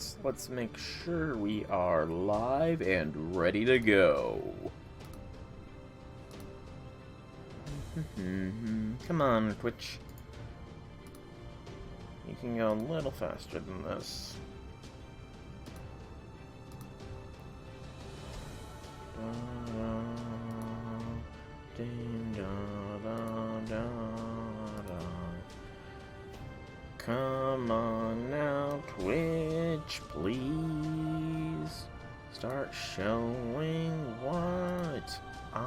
Alright, let's make sure we are live and ready to go. Come on, Twitch. You can go a little faster than this. Come on now, Twitch, please. Start showing what I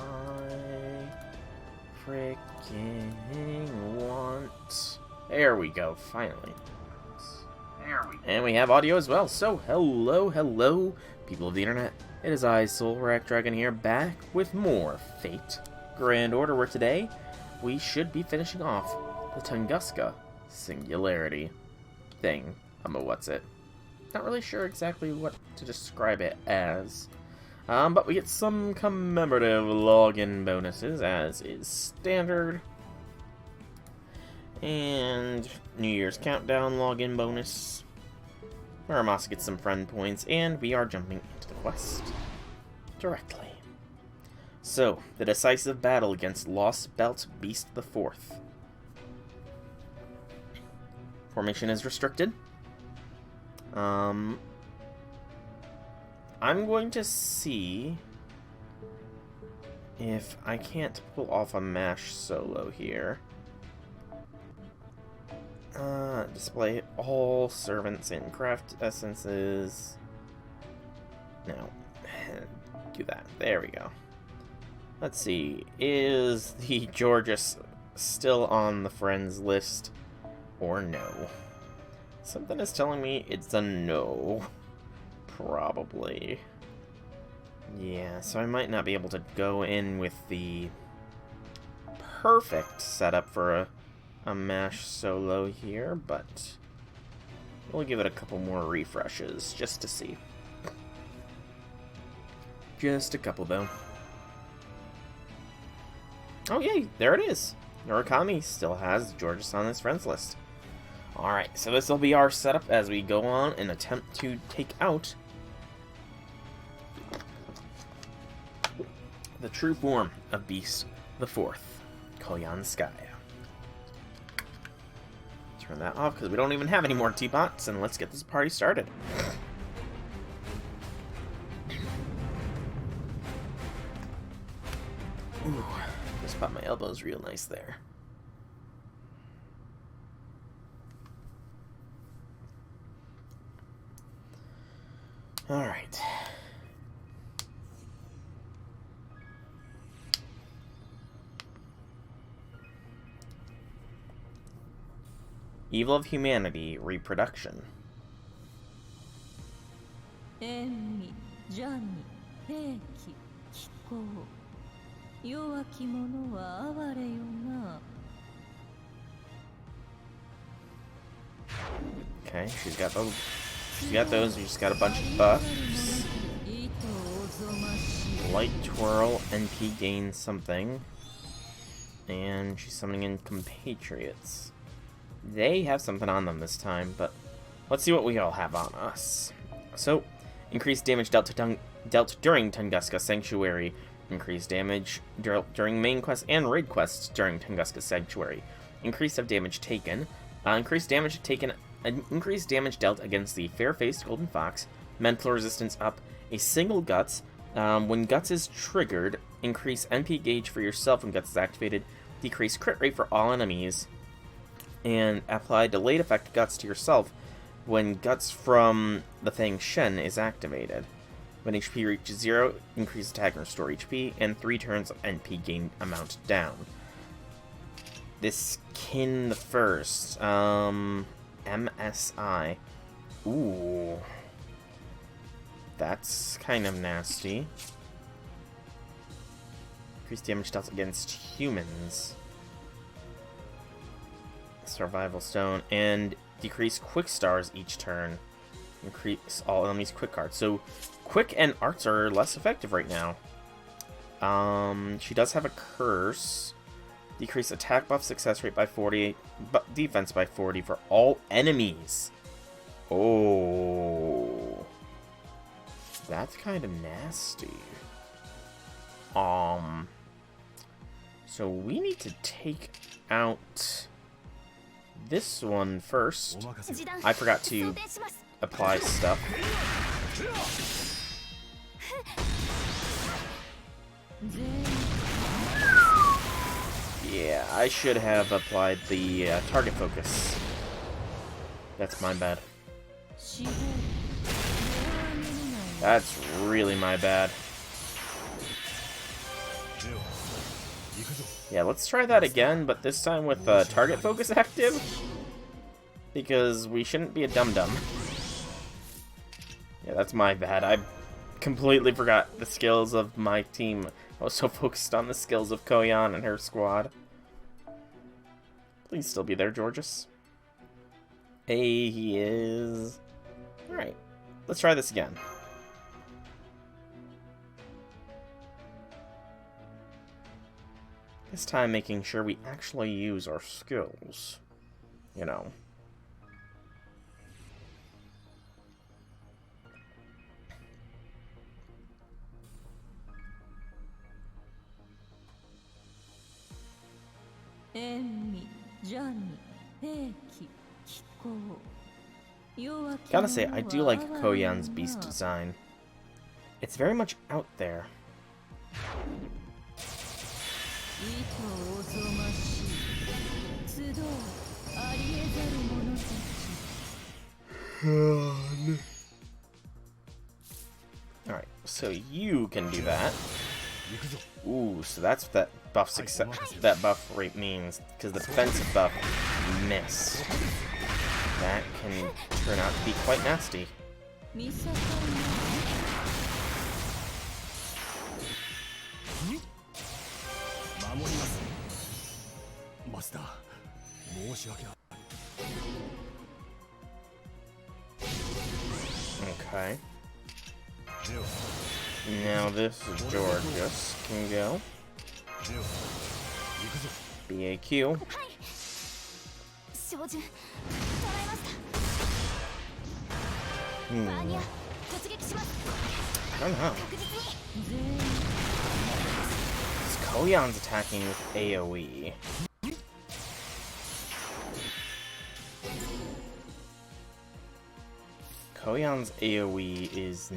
freaking want. There we go, finally. And we have audio as well. So, hello, people of the internet. It is I, Soulrack Dragon here, back with more Fate Grand Order, where today we should be finishing off the Tunguska Singularity thing. What's it? Not really sure exactly what to describe it as. But we get some commemorative login bonuses, as is standard. And New Year's Countdown login bonus. Muramasa gets some friend points, and we are jumping into the quest directly. So, the decisive battle against Lost Belt Beast the Fourth. Formation is restricted. I'm going to see if I can't pull off a MASH solo here. Display all servants and craft essences. No. Do that. There we go. Let's see. Is the Georges still on the friends list? Or no? Something is telling me it's a no. Probably. Yeah, so I might not be able to go in with the perfect setup for a MASH solo here, but we'll give it a couple more refreshes just to see. Just a couple, though. Oh, yay! There it is! Murakami still has Georges on his friends list. Alright, so this will be our setup as we go on and attempt to take out the true form of Beast the Fourth, Koyanskya. Turn that off because we don't even have any more teapots, and let's get this party started. Ooh, just popped my elbows real nice there. Alright. Evil of Humanity, Reproduction. Okay, she's got those. She's got those. We just got a bunch of buffs. Light Twirl, NP gains something. And she's summoning in compatriots. They have something on them this time, but let's see what we all have on us. So, increased damage dealt during Tunguska Sanctuary. Increased damage during main quests and raid quests during Tunguska Sanctuary. Increase of damage taken. Increased damage dealt against the fair-faced golden fox. Mental resistance up. A single guts. When guts is triggered, increase NP gauge for yourself when guts is activated. Decrease crit rate for all enemies. And apply delayed effect guts to yourself when guts from the thing Shen is activated. When HP reaches 0, increase attack and restore HP, and 3 turns of NP gain amount down. This Kin the First, MSI. Ooh. That's kind of nasty. Increased damage dealt against humans. Survival Stone, and decrease quick stars each turn. Increase all enemies' quick cards. So, quick and arts are less effective right now. She does have a curse. Decrease attack buff success rate by 40, but defense by 40 for all enemies. Oh. That's kind of nasty. So we need to take out this one first. I forgot to apply stuff. Yeah, I should have applied the target focus. That's my bad. That's really my bad. Yeah, let's try that again, but this time with target focus active. Because we shouldn't be a dum-dum. Yeah, that's my bad. I completely forgot the skills of my team. I was so focused on the skills of Koyan and her squad. Please still be there, Georges. Hey, he is. Alright, let's try this again. This time making sure we actually use our skills. You know. Gotta say, I do like Koyan's beast design. It's very much out there. Alright, so you can do that. Ooh, so that's what that buff success, that buff rate means, because the defensive buff missed. That can turn out to be quite nasty. Okay. Now this is Georges can go. BAQ. I don't know. Koyan's attacking with AoE. Koyan's AoE is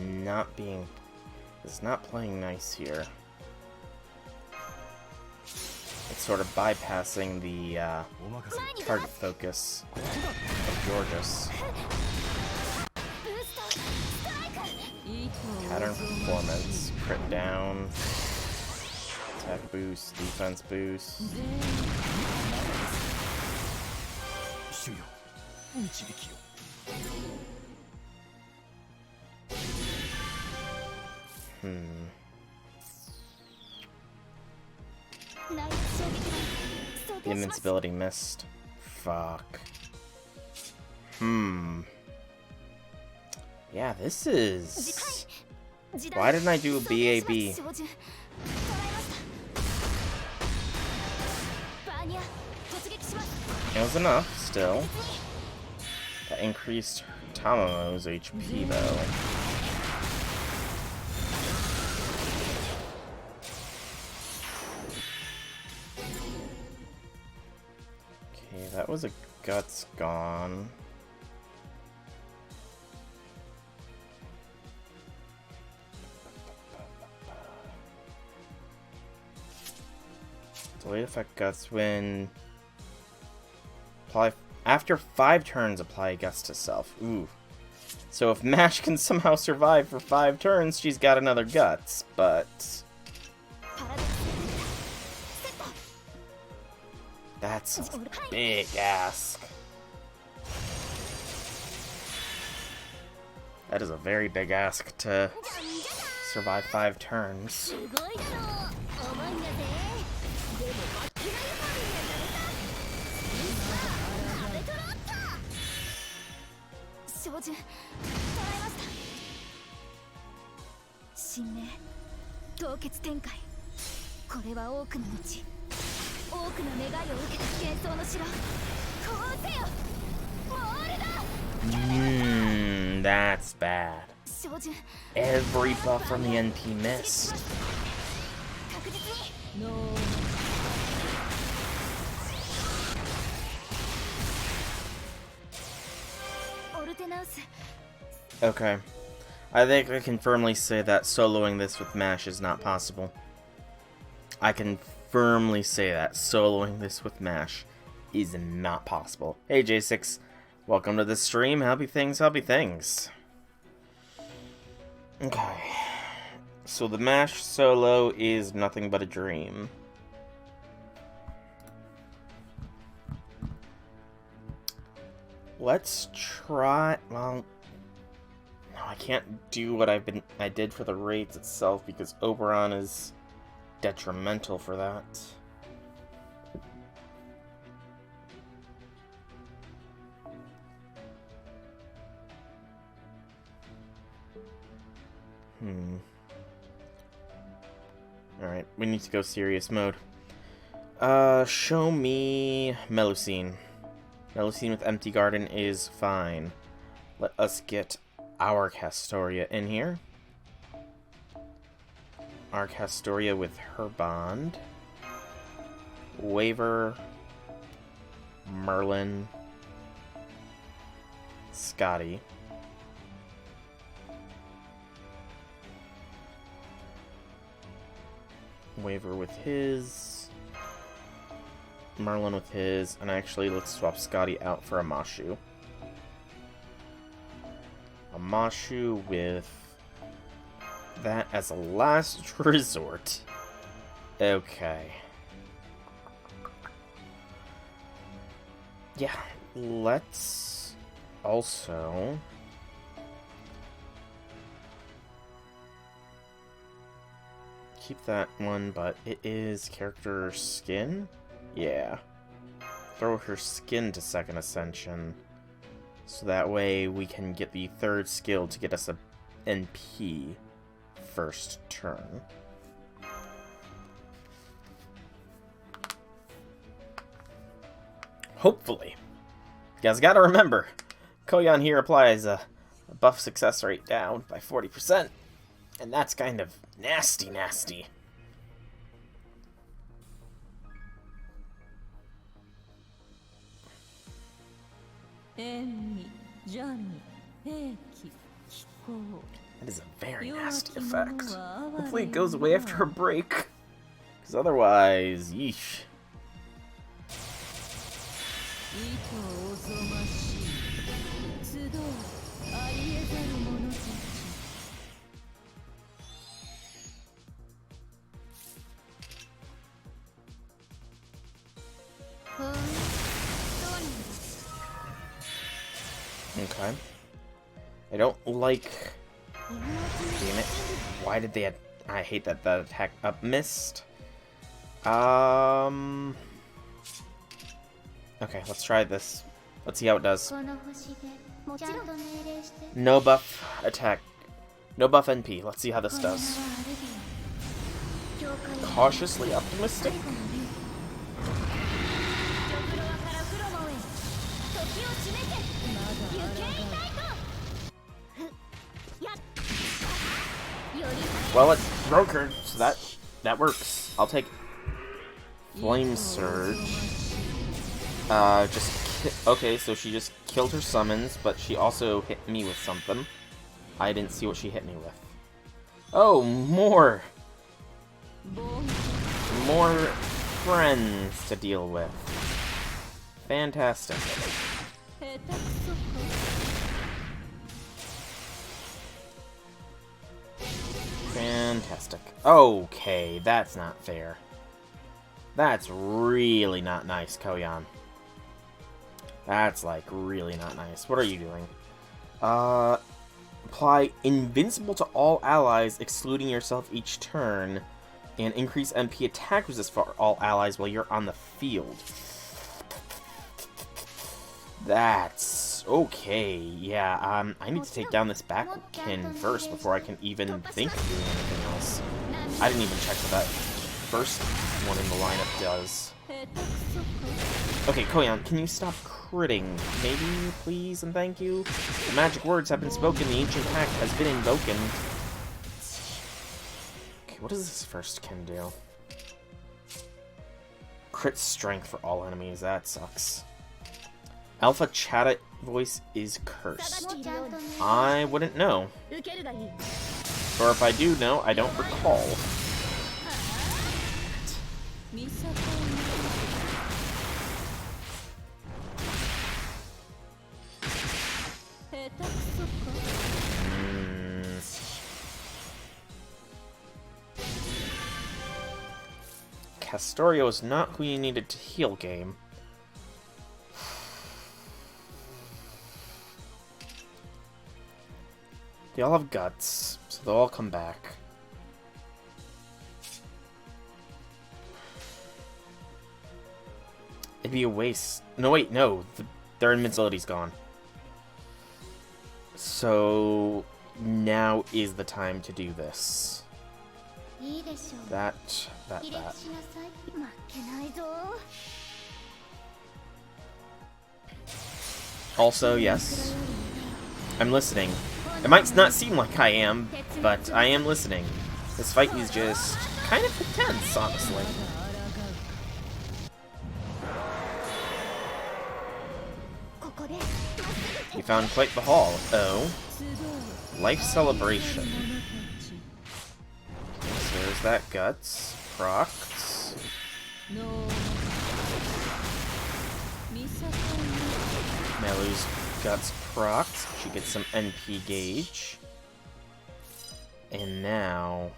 not playing nice here. It's sort of bypassing the target focus of Georges. Pattern performance, crit down, attack boost, defense boost. The invincibility missed. Fuck. Yeah, this is... Why didn't I do a BAB? It was enough, still. That increased Tamamo's HP, though. Okay, that was a guts gone. Delayed effect guts when apply after 5 turns. Apply guts to self. Ooh. So if Mash can somehow survive for 5 turns, she's got another guts. But that's a big ask. That is a very big ask to survive 5 turns. That's bad. Every buff from the NP missed. Okay. I think I can firmly say that soloing this with MASH is not possible. I can firmly say that soloing this with MASH is not possible. Hey J6, welcome to the stream. Happy things, happy things. Okay. So the MASH solo is nothing but a dream. Let's try, well, no, I can't do what I did for the raids itself because Oberon is detrimental for that. Alright, we need to go serious mode. Show me Melusine. Melusine with Empty Garden is fine. Let us get our Castoria in here. Our Castoria with her bond. Waver. Merlin. Scotty. Waver with his. Merlin with his. And actually, let's swap Scotty out for a Mashu. A Mashu with that as a last resort. Okay. Yeah, let's also keep that one, but it is character skin? Yeah. Throw her skin to second ascension. So that way we can get the third skill to get us a NP first turn. Hopefully. You guys gotta remember, Koyan here applies a buff success rate down by 40%. And that's kind of nasty, nasty. That is a very nasty effect. Hopefully it goes away after a break. Because otherwise, yeesh. Okay. I don't like... Damn it. Why did they... I hate that the attack up missed. Okay, let's try this. Let's see how it does. No buff attack. No buff NP. Let's see how this does. Cautiously optimistic? Well, it broke her, so that works. I'll take Flame Surge. Okay, so she just killed her summons, but she also hit me with something. I didn't see what she hit me with. Oh, more friends to deal with. Fantastic. Fantastic. Okay, that's not fair. That's really not nice, Koyan. That's, like, really not nice. What are you doing? Apply Invincible to all allies, excluding yourself each turn, and increase MP attack resist for all allies while you're on the field. That's... okay, yeah, I need to take down this backkin first before I can even think of doing anything else. I didn't even check what that first one in the lineup does. Okay, Koyan, can you stop critting. Maybe, please, and thank you. The magic words have been spoken. The ancient pact has been invoken. Okay, what does this first kin do? Crit strength for all enemies. That sucks. Alpha Chatta voice is cursed. I wouldn't know. Or if I do know, I don't recall. Castorio is not who you needed to heal, game. They all have guts, so they'll all come back. It'd be a waste. No, wait, no. Their invincibility's gone. So now is the time to do this. That. Also, yes, I'm listening. It might not seem like I am, but I am listening. This fight is just kind of intense, honestly. You found quite the haul. Oh. Life celebration. So there's that guts. Procs. Melu's guts procs. She gets some NP gauge. And now...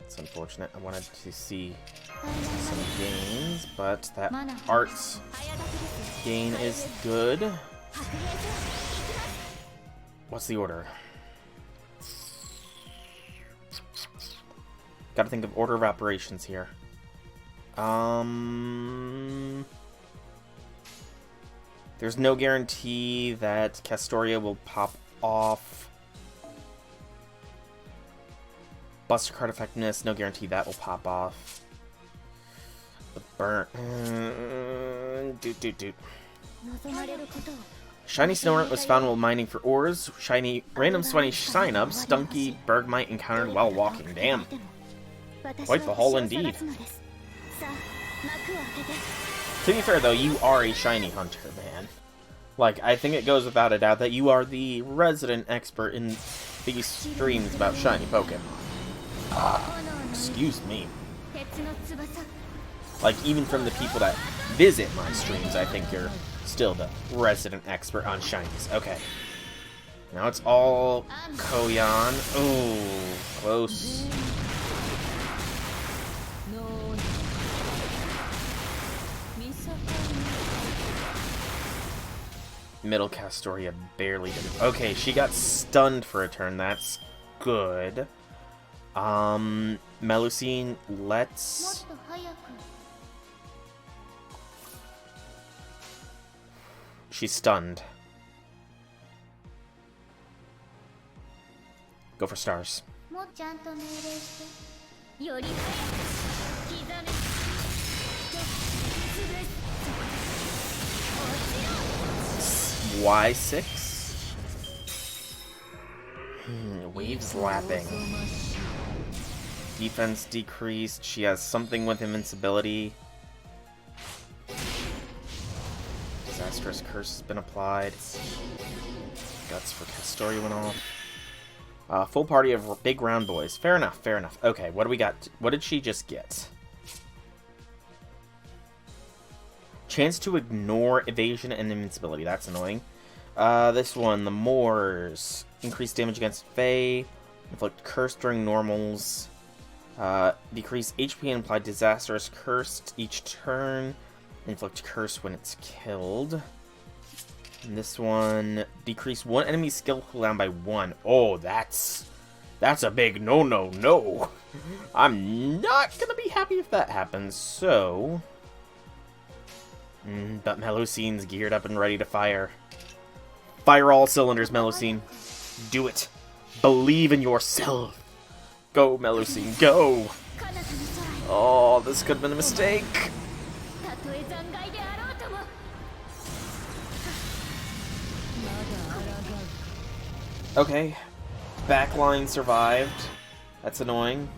It's unfortunate. I wanted to see some gains, but that art gain is good. What's the order? Gotta think of order of operations here. There's no guarantee that Castoria will pop off. Buster card effectiveness, no guarantee that will pop off. The burn. Shiny Snorunt was found while mining for ores. Random shiny sign-ups. Stunky Bergmite encountered while walking. Damn. Quite the haul indeed. To be fair though, you are a shiny hunter, man. Like, I think it goes without a doubt that you are the resident expert in these streams about shiny Pokemon. Excuse me. Like, even from the people that visit my streams, I think you're still the resident expert on shinies. Okay. Now it's all Koyan. Oh, close. Middle Castoria barely did. Okay, she got stunned for a turn. That's good. Melusine, let's... She's stunned. Go for stars. Y6? Waves lapping. Defense decreased. She has something with invincibility. Disastrous curse has been applied. Guts for Castoria went off. Full party of big round boys. Fair enough, fair enough. Okay, what do we got? What did she just get? Chance to ignore evasion and invincibility. That's annoying. This one, the Moors. Increased damage against Fae. Inflict curse during normals. Decrease HP and apply disastrous curse each turn. Inflict curse when it's killed. And this one, decrease one enemy skill cooldown by 1. Oh, that's a big no. I'm not gonna be happy if that happens. So, but Melusine's geared up and ready to fire. Fire all cylinders, Melusine. Do it. Believe in yourself. Go, Melusine, go! Oh, this could have been a mistake. Okay. Backline survived. That's annoying.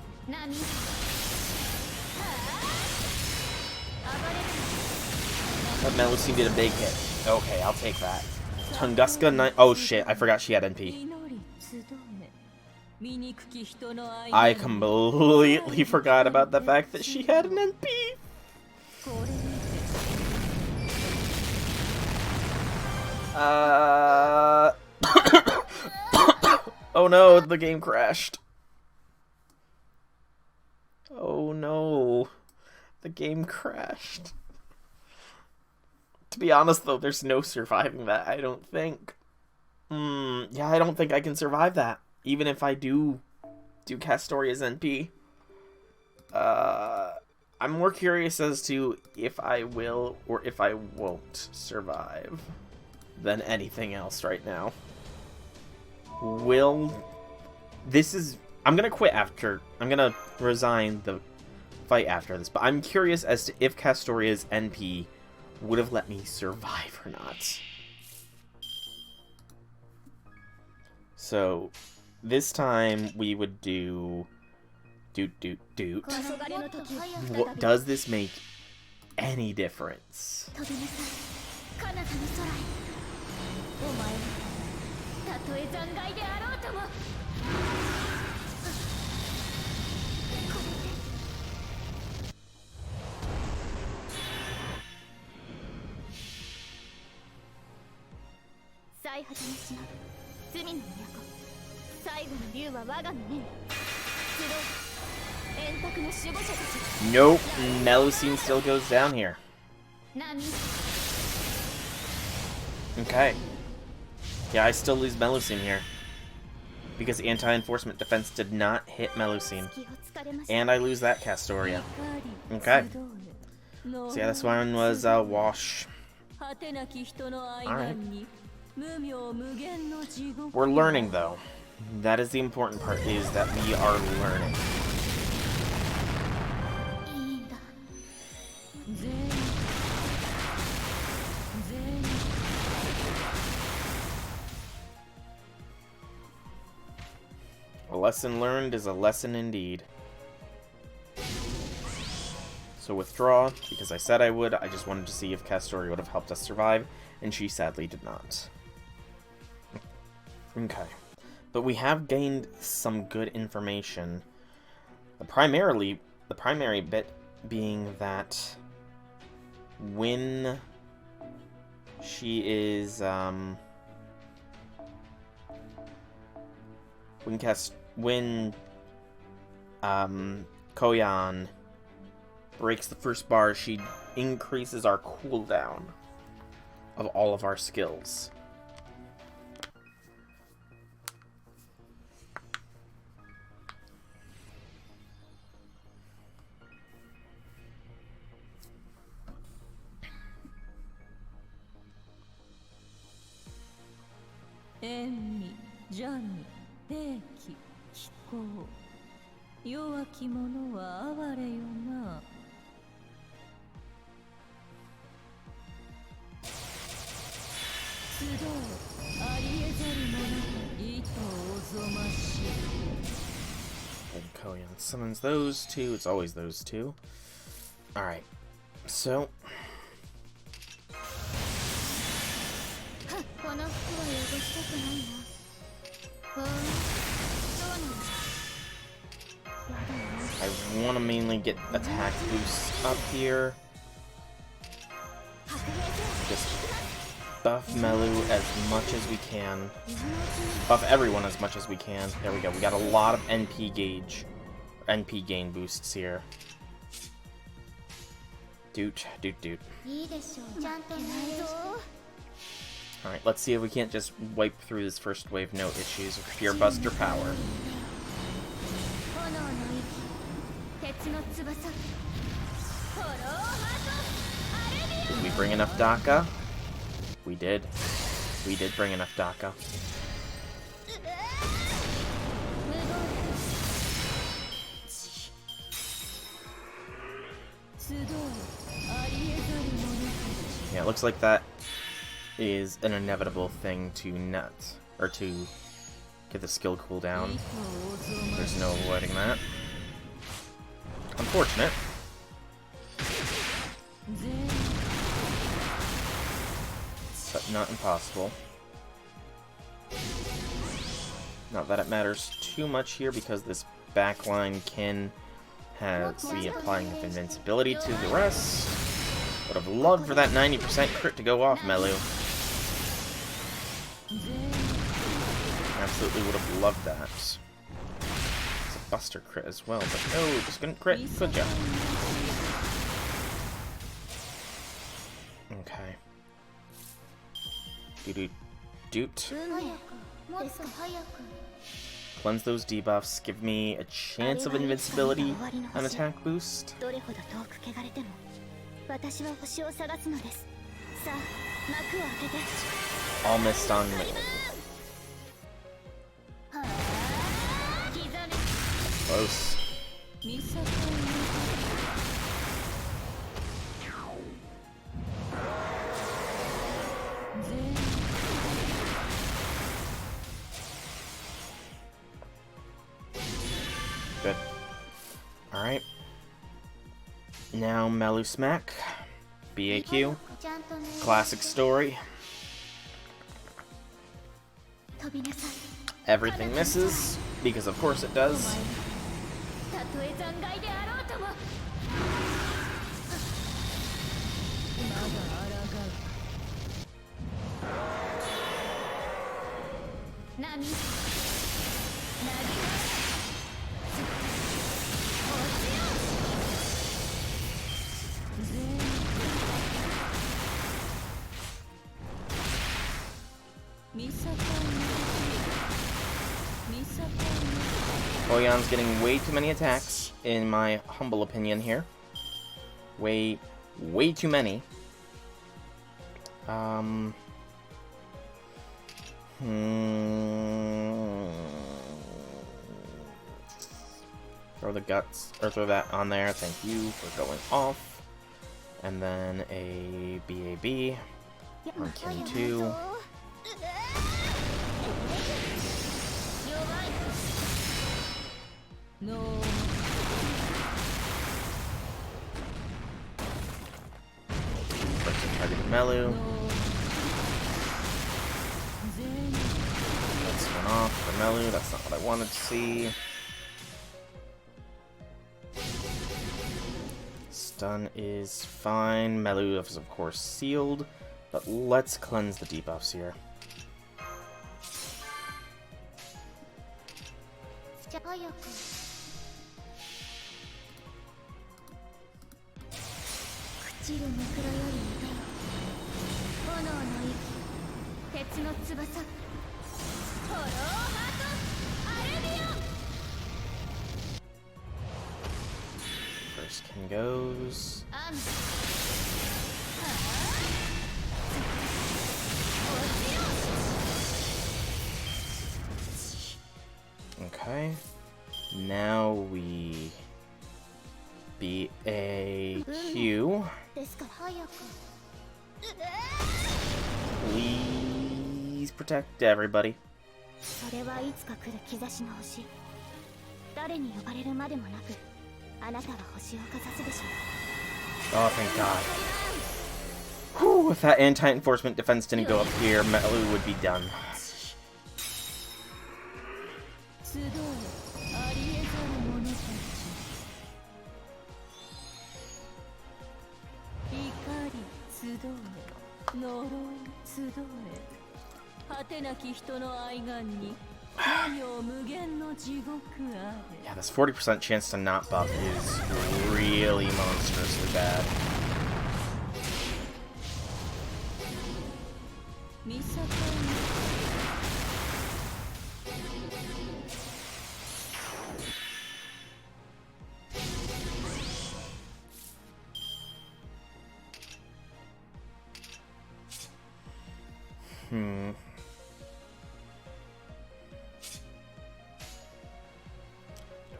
But Melusine did a big hit. Okay, I'll take that. Tunguska, oh shit, I forgot she had NP. I completely forgot about the fact that she had an NP. Oh no, the game crashed. Oh no, the game crashed. To be honest though, there's no surviving that, I don't think. Yeah, I don't think I can survive that. Even if I do Castoria's NP. I'm more curious as to if I will or if I won't survive than anything else right now. I'm gonna quit after, I'm gonna resign the fight after this, but I'm curious as to if Castoria's NP would have let me survive or not. So, this time we would do... What, does this make any difference? Nope, Melusine still goes down here. Okay. Yeah, I still lose Melusine here. Because anti-enforcement defense did not hit Melusine. And I lose that Castoria. Okay. So yeah, this one was a wash. Alright. We're learning though. That is the important part, is that we are learning. A lesson learned is a lesson indeed. So withdraw, because I said I would. I just wanted to see if Castoria would have helped us survive, and she sadly did not. Okay. But we have gained some good information. The primary bit being that when she is when Koyan breaks the first bar, she increases our cooldown of all of our skills. And Koyan summons those two. It's always those two. Alright. So... I want to mainly get attack boosts up here. Just buff Melu as much as we can. Buff everyone as much as we can. There we go. We got a lot of NP gain boosts here. Doot. Alright, let's see if we can't just wipe through this first wave no issues with Fear Buster power. Did we bring enough Daka? We did. We did bring enough Daka. Yeah, it looks like that is an inevitable thing to to get the skill cooldown. There's no avoiding that. Unfortunate. But not impossible. Not that it matters too much here because this backline can have the applying of invincibility to the rest. Would have loved for that 90% crit to go off, Melu. Absolutely would have loved that. It's a buster crit as well, but no, just couldn't crit. Good job. Okay. Doot. Cleanse those debuffs. Give me a chance of invincibility on attack boost. All missed on me. Close. Good. Alright. Now Melu Smack. BAQ. Classic story. Everything misses, because of course it does. Koyan's getting way too many attacks, in my humble opinion here. Way too many. Throw the guts, or throw that on there, thank you for going off. And then a BAB on Kin 2. No. First to target Melu. That's one off for Melu. That's not what I wanted to see. Stun is fine. Melu is of course sealed, but let's cleanse the debuffs here. First Kin goes. Okay. Now we BAQ. Please protect everybody. Oh, thank God. Whew, if that anti-enforcement defense didn't go up here, Melu would be done. Yeah, this 40% chance to not buff is really monstrously bad.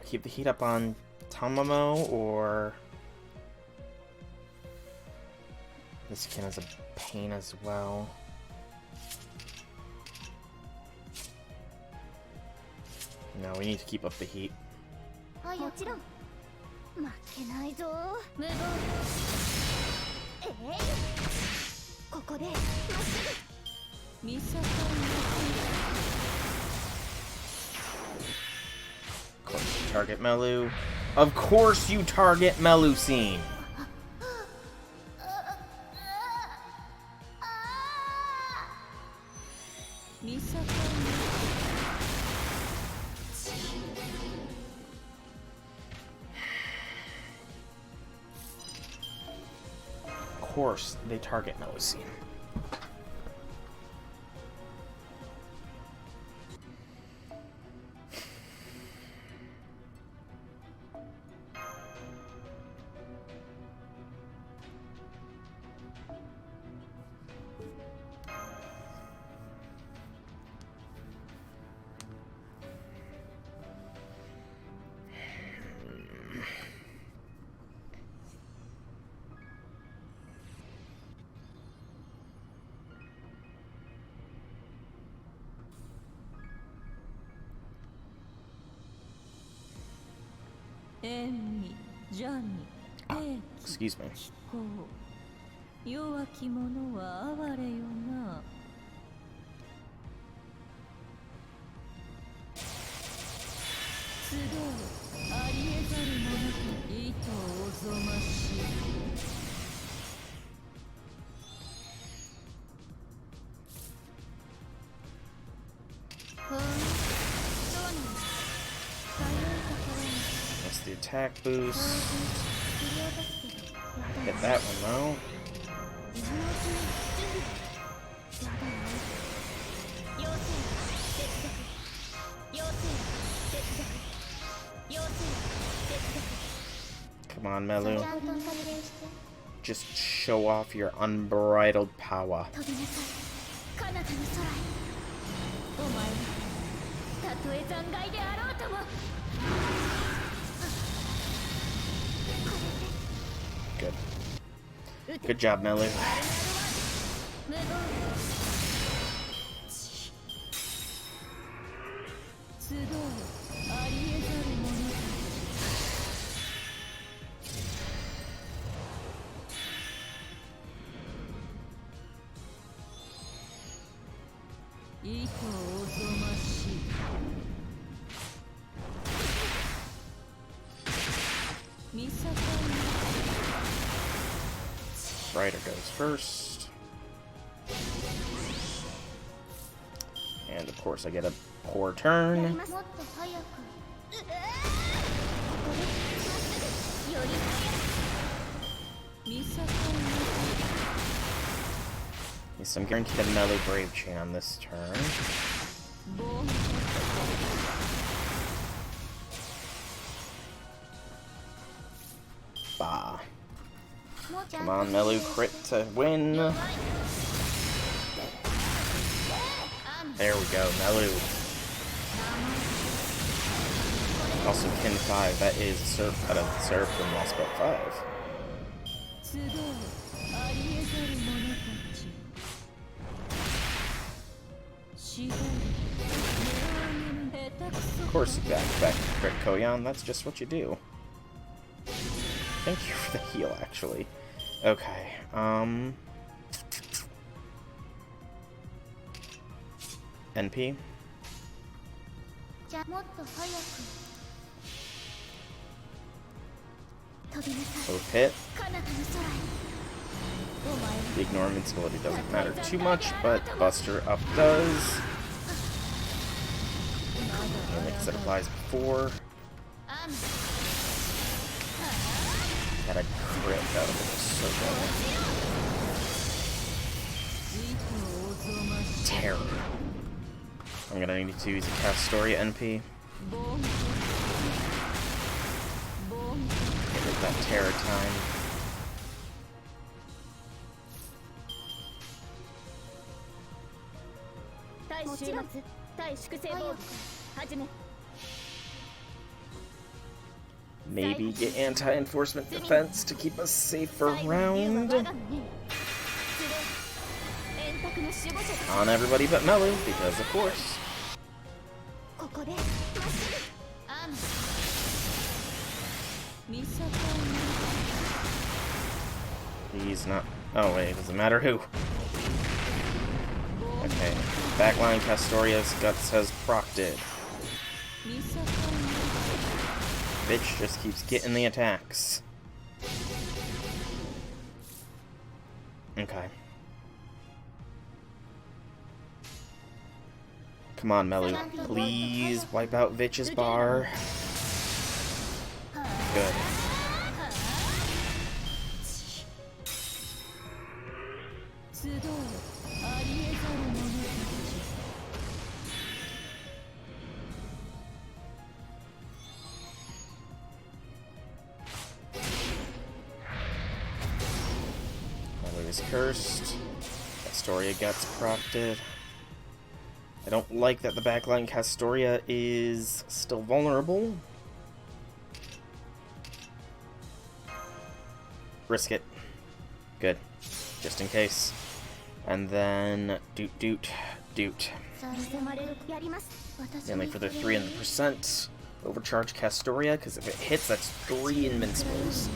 Keep the heat up on Tamamo, or This skin is a pain as well. No, we need to keep up the heat. Of course you target Melu. Of course you target Melusine. Of course they target Melusine. Excuse me. That's the attack boost. Hit that one though. Come on, Melu. Just show off your unbridled power. Good. Good job, Melu. Ryder goes first. And of course I get a poor turn. Yes, I'm guaranteed a Melu Brave Chain on this turn. Bah. Come on, Melu, crit to win. There we go, Melu. Also, Kin 5, that is Surf out of Surf from Lost Belt 5. Of course, you back to crit Koyan, that's just what you do. Thank you for the heal, actually. Okay, NP. Both hit. The ignore invincibility doesn't matter too much, but Buster Up does. And because it applies before. Got a crit out of it, so good. Terror. I'm gonna need to use a cast story NP. Give it that terror time. Maybe get anti-enforcement defense to keep us safe for round. On everybody but Melu, because of course. He's not... Oh wait, it doesn't matter who. Okay, backline Castoria's Guts has procted. Bitch just keeps getting the attacks. Okay. Come on, Melu. Please wipe out Vitch's bar. Good. Melu is cursed. Castoria gets procted. I don't like that the backline Castoria is still vulnerable. Risk it. Good. Just in case. And then doot. Mainly for the 300%. Overcharge Castoria, because if it hits, that's 3 Invincibles.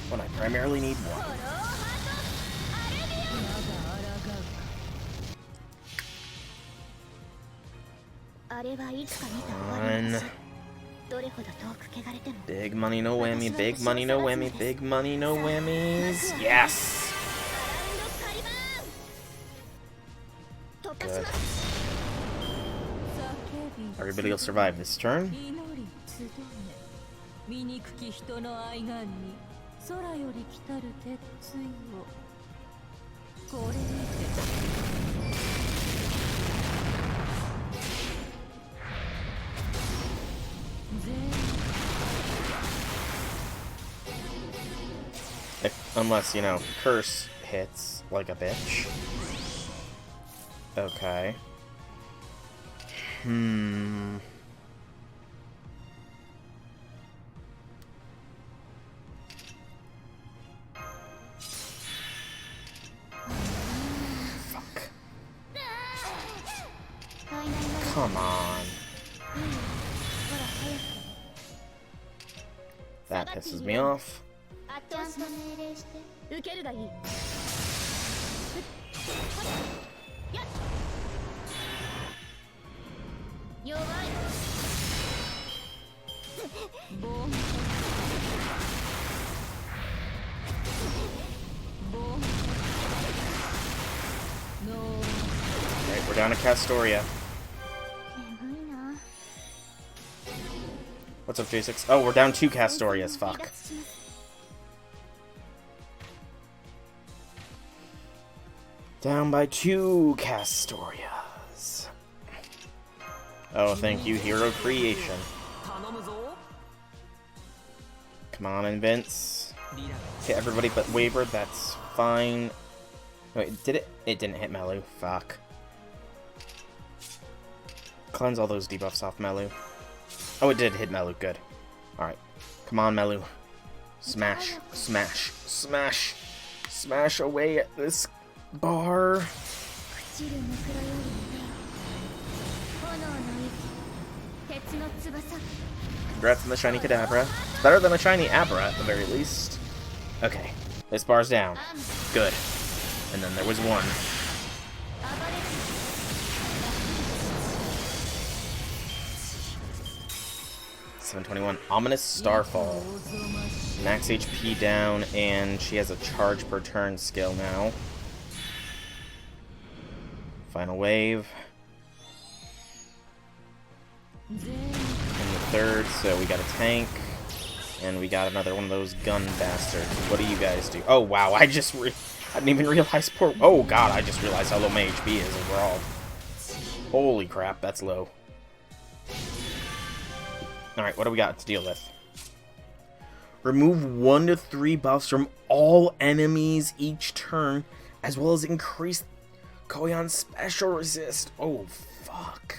When I primarily need 1. Come on. Big money, no whammy. Big money, no whammy. Big money, no whammies. Yes! Good. Everybody will survive this turn. Unless, you know, Curse hits like a bitch. Okay. Fuck. Come on. That pisses me off. Alright, we're down to Castoria. What's up, J6? Oh, we're down 2 Castorias, fuck. Down by 2 Castorias. Oh, thank you, Hero Creation. Come on, Vince. Hit everybody but Waver, that's fine. Wait, did it? It didn't hit Melu. Fuck. Cleanse all those debuffs off Melu. Oh, it did hit Melu. Good. Alright. Come on, Melu. Smash. Smash. Smash. Smash away at this bar. Congrats on the shiny Kadabra. It's better than a shiny Abra at the very least. Okay. This bar's down. Good. And then there was one. $721. Ominous Starfall. Max HP down, and she has a charge per turn skill now. Final wave. In the third, so we got a tank. And we got another one of those gun bastards. What do you guys do? Oh, wow, I didn't even realize poor... Oh, God, I just realized how low my HP is overall. Holy crap, that's low. Alright, what do we got to deal with? Remove 1 to 3 buffs from all enemies each turn, as well as increase Koyan's special resist. Oh, fuck.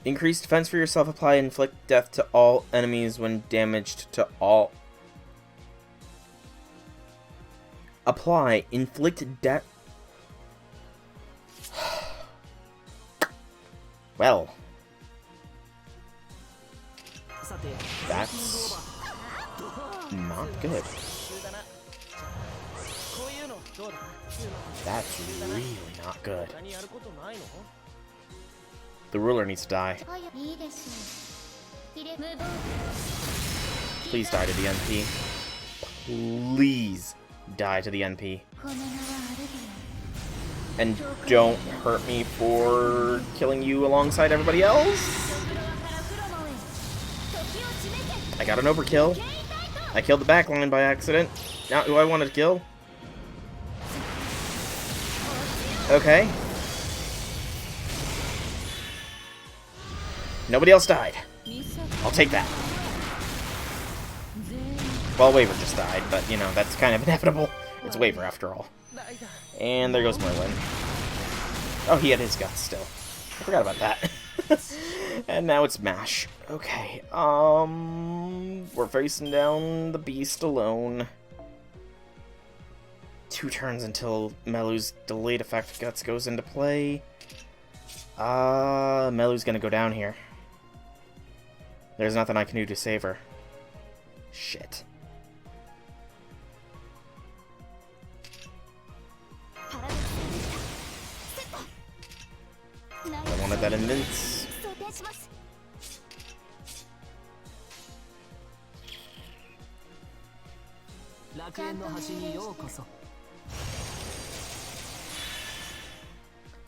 Increase defense for yourself. Apply inflict death to all enemies when damaged to all. Apply inflict death. Well, that's not good. That's really not good. The ruler needs to die. Please die to the NP. Please die to the NP. And don't hurt me for killing you alongside everybody else. I got an overkill. I killed the backline by accident. Not who I wanted to kill. Okay. Nobody else died. I'll take that. Well, Waver just died, but, you know, that's kind of inevitable. It's Waver, after all. And there goes Merlin. Oh, he had his guts still. I forgot about that. And now it's Mash. Okay, we're facing down the beast alone. 2 turns until Melu's delayed effect guts goes into play. Melu's gonna go down here. There's nothing I can do to save her. Shit. I wanted that immense.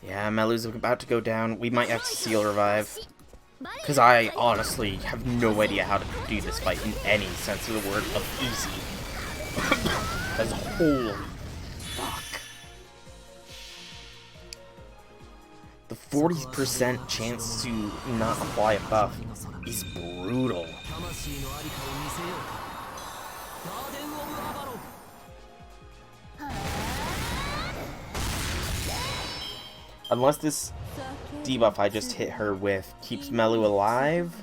Yeah, Melu's about to go down. We might have to seal revive. Because I honestly have no idea how to do this fight in any sense of the word of easy. Because holy fuck. The 40% chance to not apply a buff is brutal. Unless this debuff I just hit her with keeps Melu alive.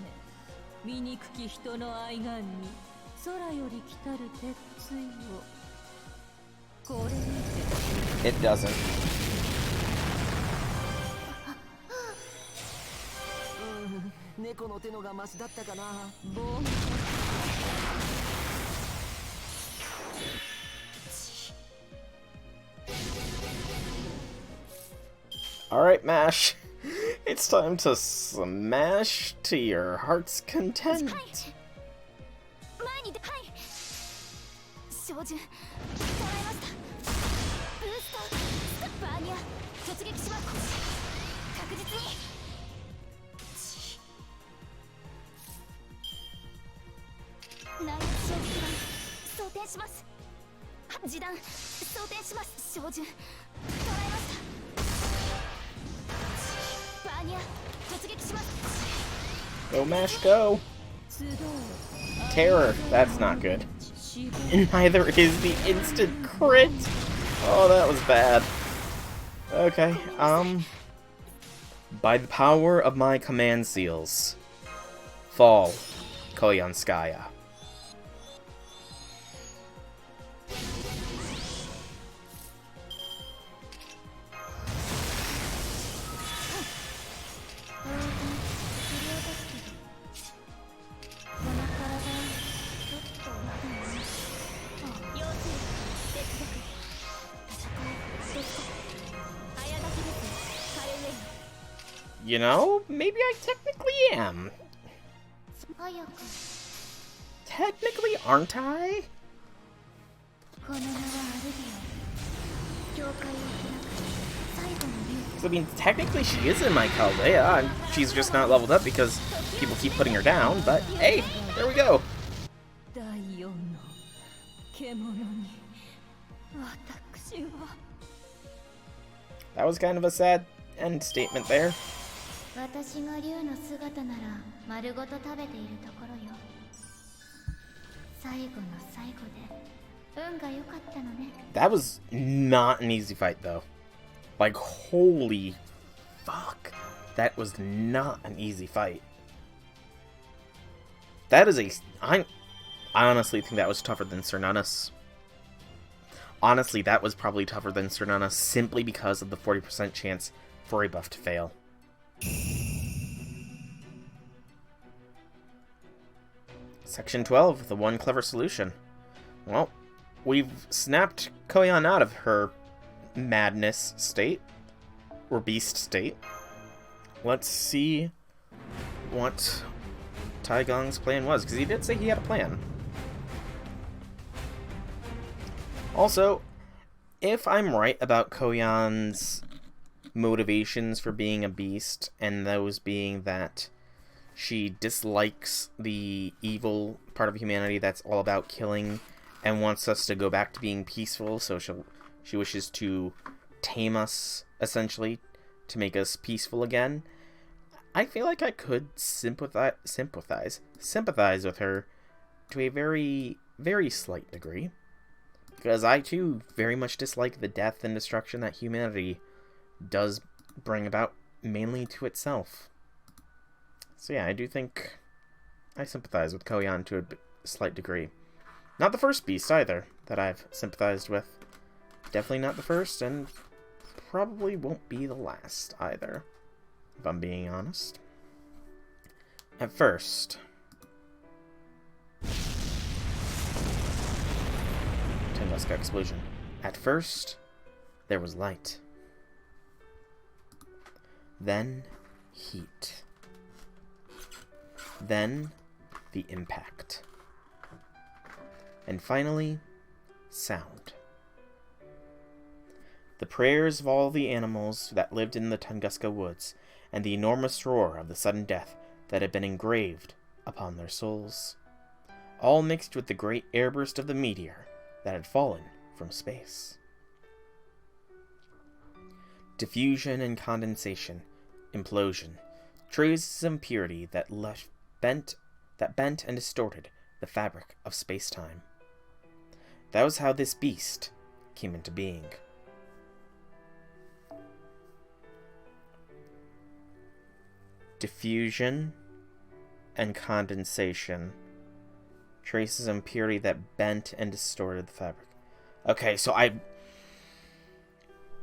It doesn't. Alright, Mash. It's time to smash to your heart's content. Go, Mash, go! Terror, that's not good. And neither is the instant crit! Oh, that was bad. Okay, by the power of my command seals, fall, Koyanskya. You know, maybe I technically am. Technically, aren't I? I mean, technically she is in my Chaldea, and she's just not leveled up because people keep putting her down, but hey, there we go. That was kind of a sad end statement there. That was not an easy fight, though. Like, holy fuck. That was not an easy fight. That is a... I honestly think that was tougher than Cernunnos. Honestly, that was probably tougher than Cernunnos simply because of the 40% chance for a buff to fail. Section 12, the one clever solution. Well, we've snapped Koyan out of her madness state, or beast state. Let's see what Taigong's plan was, because he did say he had a plan. Also, if I'm right about Koyan's motivations for being a beast, and those being that she dislikes the evil part of humanity that's all about killing and wants us to go back to being peaceful, so she wishes to tame us, essentially, to make us peaceful again, I feel like I could sympathize with her to a very, very slight degree. Because I, too, very much dislike the death and destruction that humanity does bring about, mainly to itself. So yeah, I do think I sympathize with Koyan to a slight degree. Not the first beast, either, that I've sympathized with. Definitely not the first, and probably won't be the last, either, if I'm being honest. At first... Tunguska explosion. At first, there was light. Then, heat. Then, the impact. And finally, sound. The prayers of all the animals that lived in the Tunguska woods, and the enormous roar of the sudden death that had been engraved upon their souls, all mixed with the great airburst of the meteor that had fallen from space. Diffusion and condensation, implosion, traces of impurity that bent and distorted the fabric of space-time. That was how this beast came into being. Diffusion and condensation, traces of impurity that bent and distorted the fabric. Okay, so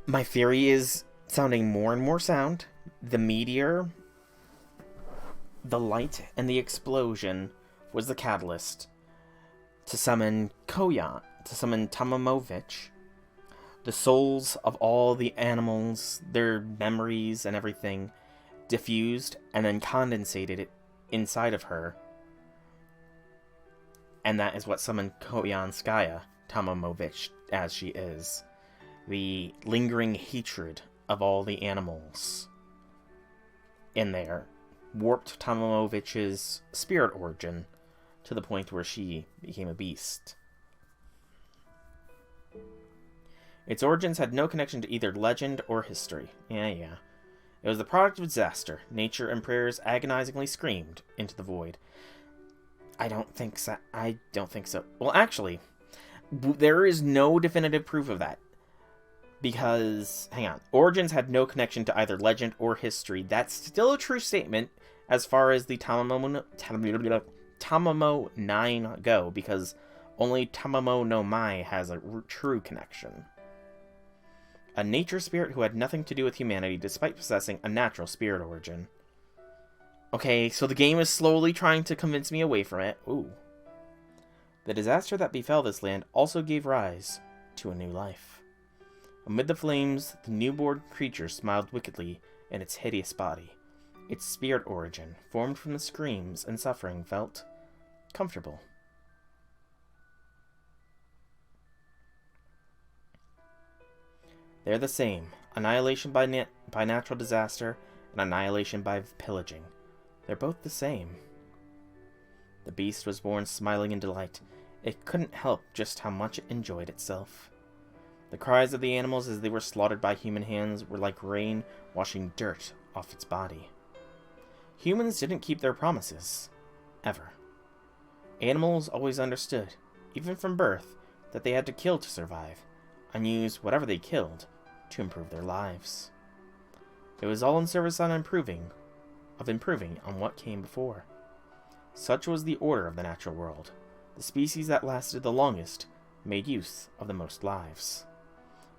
my theory is sounding more and more sound. The meteor, the light, and the explosion was the catalyst to summon Koyan, to summon Tamamovich. The souls of all the animals, their memories and everything, diffused and then condensated inside of her. And that is what summoned Koyanskya, Tamamovich, as she is. The lingering hatred of all the animals in there warped Tamamovich's spirit origin to the point where she became a beast. Its origins had no connection to either legend or history. Yeah. It was the product of disaster. Nature and prayers agonizingly screamed into the void. I don't think so. Well, actually, there is no definitive proof of that. Because, hang on, origins had no connection to either legend or history. That's still a true statement as far as the Tamamo 9 go, because only Tamamo no Mai has a true connection. A nature spirit who had nothing to do with humanity despite possessing a natural spirit origin. Okay, so the game is slowly trying to convince me away from it. Ooh. The disaster that befell this land also gave rise to a new life. Amid the flames, the newborn creature smiled wickedly in its hideous body. Its spirit origin, formed from the screams and suffering, felt comfortable. They're the same. Annihilation by natural disaster and annihilation by pillaging. They're both the same. The beast was born smiling in delight. It couldn't help just how much it enjoyed itself. The cries of the animals as they were slaughtered by human hands were like rain washing dirt off its body. Humans didn't keep their promises. Ever. Animals always understood, even from birth, that they had to kill to survive, and use whatever they killed to improve their lives. It was all in service of improving on what came before. Such was the order of the natural world. The species that lasted the longest made use of the most lives.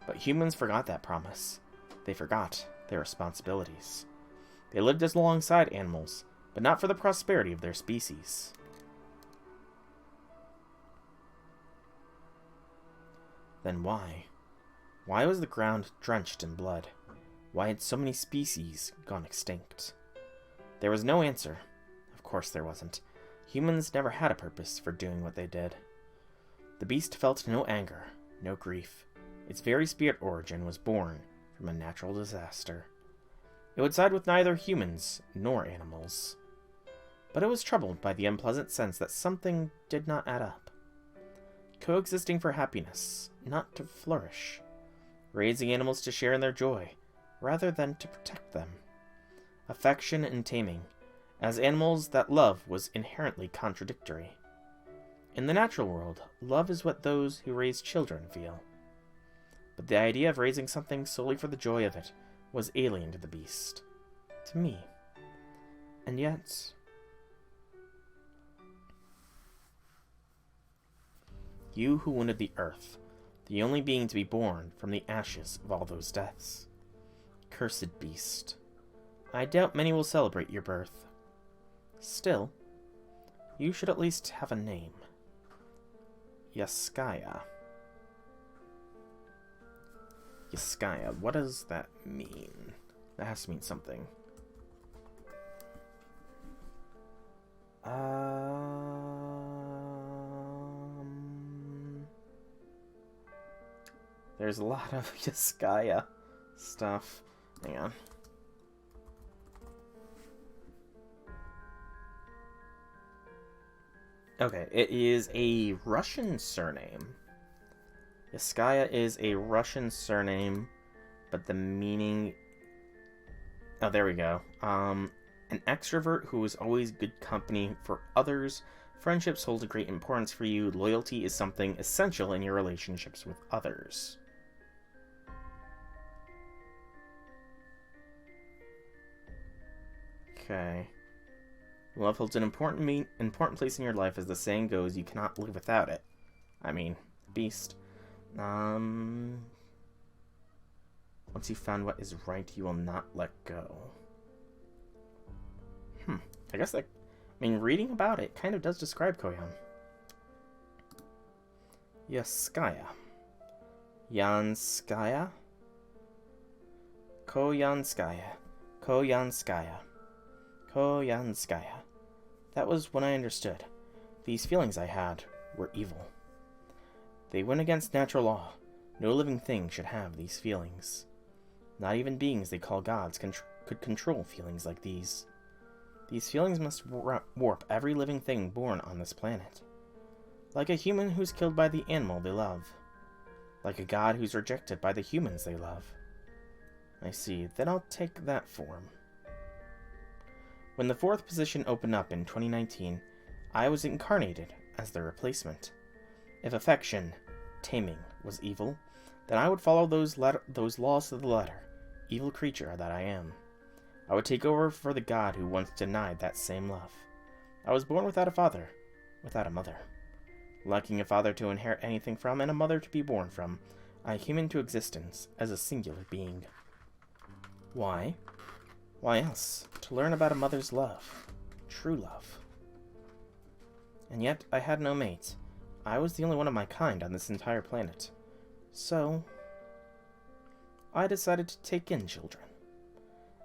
But humans forgot that promise. They forgot their responsibilities. They lived as alongside animals, but not for the prosperity of their species. Then why? Why was the ground drenched in blood? Why had so many species gone extinct? There was no answer. Of course there wasn't. Humans never had a purpose for doing what they did. The beast felt no anger, no grief. Its very spirit origin was born from a natural disaster. It would side with neither humans nor animals. But it was troubled by the unpleasant sense that something did not add up. Coexisting for happiness, not to flourish. Raising animals to share in their joy, rather than to protect them. Affection and taming, as animals that love was inherently contradictory. In the natural world, love is what those who raise children feel. But the idea of raising something solely for the joy of it was alien to the beast. To me. And yet... You who wounded the earth, the only being to be born from the ashes of all those deaths. Cursed beast. I doubt many will celebrate your birth. Still, you should at least have a name. Yaskaya. Yaskaya, what does that mean? That has to mean something. There's a lot of Yaskaya stuff. Hang on. Okay, it is a Russian surname. Yaskaya is a Russian surname, but the meaning... Oh, there we go. An extrovert who is always good company for others. Friendships hold a great importance for you. Loyalty is something essential in your relationships with others. Okay. Love holds an important place in your life, as the saying goes, you cannot live without it. I mean, beast. Once you've found what is right, you will not let go. I guess that... I mean, reading about it kind of does describe Koyan. Yaskaya. Yanskaya? Koyanskaya. Koyanskaya. Koyanskaya. That was when I understood. These feelings I had were evil. They went against natural law. No living thing should have these feelings. Not even beings they call gods could control feelings like these. These feelings must warp every living thing born on this planet. Like a human who's killed by the animal they love. Like a god who's rejected by the humans they love. I see, then I'll take that form. When the fourth position opened up in 2019, I was incarnated as the replacement. If affection, taming, was evil, then I would follow those laws to the letter, evil creature that I am. I would take over for the god who once denied that same love. I was born without a father, without a mother. Lacking a father to inherit anything from and a mother to be born from, I came into existence as a singular being. Why? Why else? To learn about a mother's love. True love. And yet, I had no mate. I was the only one of my kind on this entire planet. So, I decided to take in children.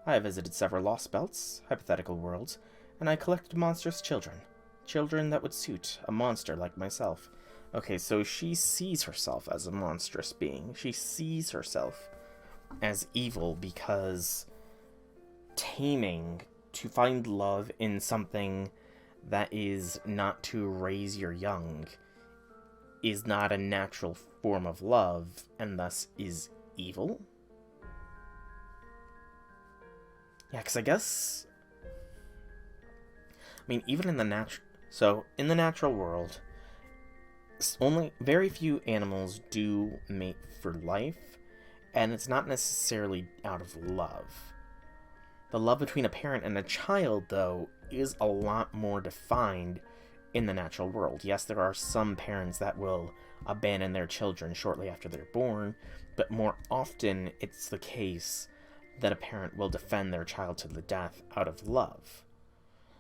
I visited several lost belts, hypothetical worlds, and I collected monstrous children. Children that would suit a monster like myself. Okay, so she sees herself as a monstrous being. She sees herself as evil because taming, to find love in something that is not to raise your young, is not a natural form of love, and thus is evil? Yeah, because I guess... I mean, even in the natural... So, in the natural world, only very few animals do mate for life, and it's not necessarily out of love. The love between a parent and a child, though, is a lot more defined in the natural world. Yes, there are some parents that will abandon their children shortly after they're born, but more often it's the case that a parent will defend their child to the death out of love.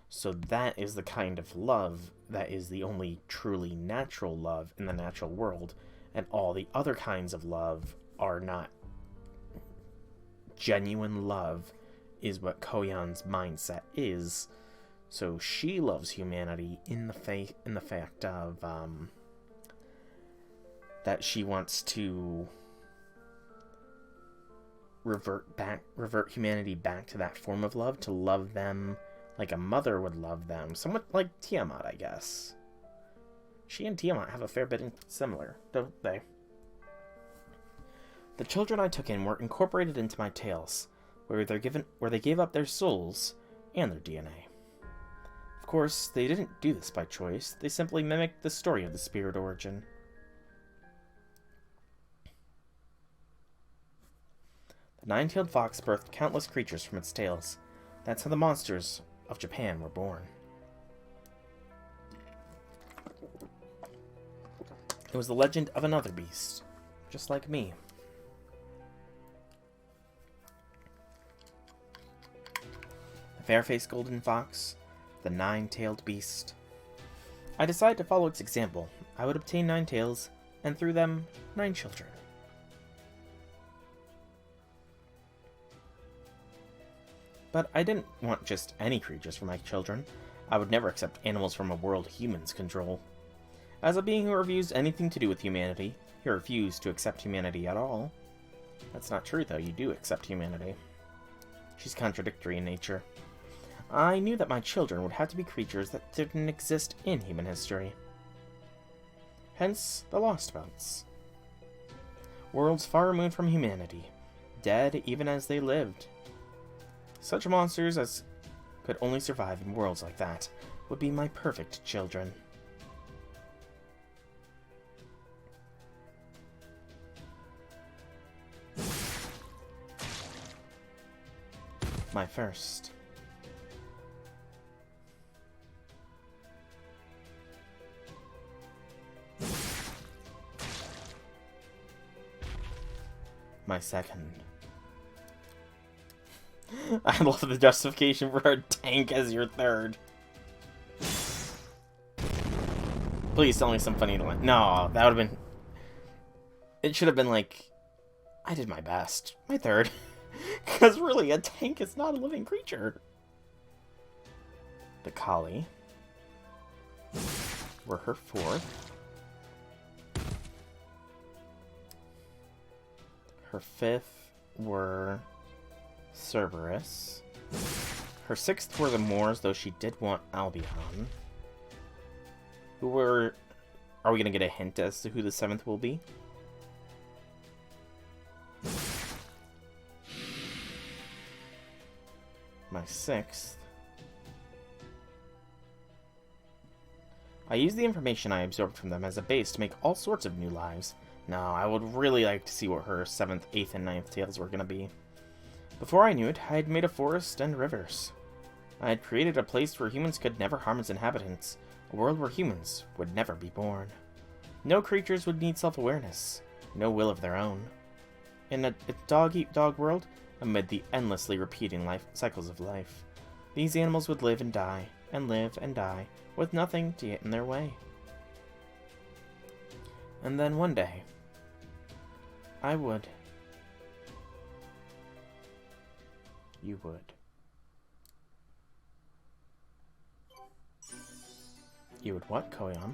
So that is the kind of love that is the only truly natural love in the natural world, and all the other kinds of love are not genuine love, is what Koyan's mindset is. So she loves humanity in the fact of that she wants to revert humanity back to that form of love, to love them like a mother would love them, somewhat like Tiamat, I guess. She and Tiamat have a fair bit in similar, don't they? The children I took in were incorporated into my tales, where they gave up their souls and their DNA. Of course, they didn't do this by choice. They simply mimicked the story of the spirit origin. The nine-tailed fox birthed countless creatures from its tails. That's how the monsters of Japan were born. It was the legend of another beast, just like me. The fair-faced golden fox, the nine-tailed beast. I decided to follow its example. I would obtain 9 tails, and through them, 9 children. But I didn't want just any creatures for my children. I would never accept animals from a world humans control. As a being who refused anything to do with humanity, he refused to accept humanity at all. That's not true, though. You do accept humanity. She's contradictory in nature. I knew that my children would have to be creatures that didn't exist in human history. Hence, the Lost Bounce. Worlds far removed from humanity, dead even as they lived. Such monsters as could only survive in worlds like that would be my perfect children. My first. My second. I love the justification for a tank as your third. Please tell me some funny line. No, that would have been... It should have been like... I did my best. My third. Because really, a tank is not a living creature. The Kali were her fourth. Her fifth were Cerberus. Her sixth were the Moors, though she did want Albion. Who were... Are we going to get a hint as to who the seventh will be? My sixth. I used the information I absorbed from them as a base to make all sorts of new lives. Now, I would really like to see what her 7th, 8th, and 9th tails were going to be. Before I knew it, I had made a forest and rivers. I had created a place where humans could never harm its inhabitants, a world where humans would never be born. No creatures would need self-awareness, no will of their own. In a dog-eat-dog world, amid the endlessly repeating cycles of life, these animals would live and die, with nothing to get in their way. And then one day, I would. You would. You would what, Koyan?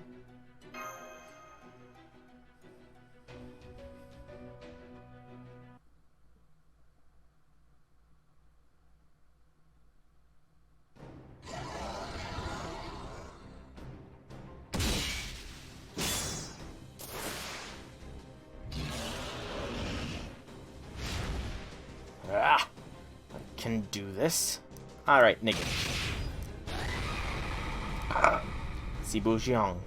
Ah! I can do this. Alright, nigga. Sibujiang.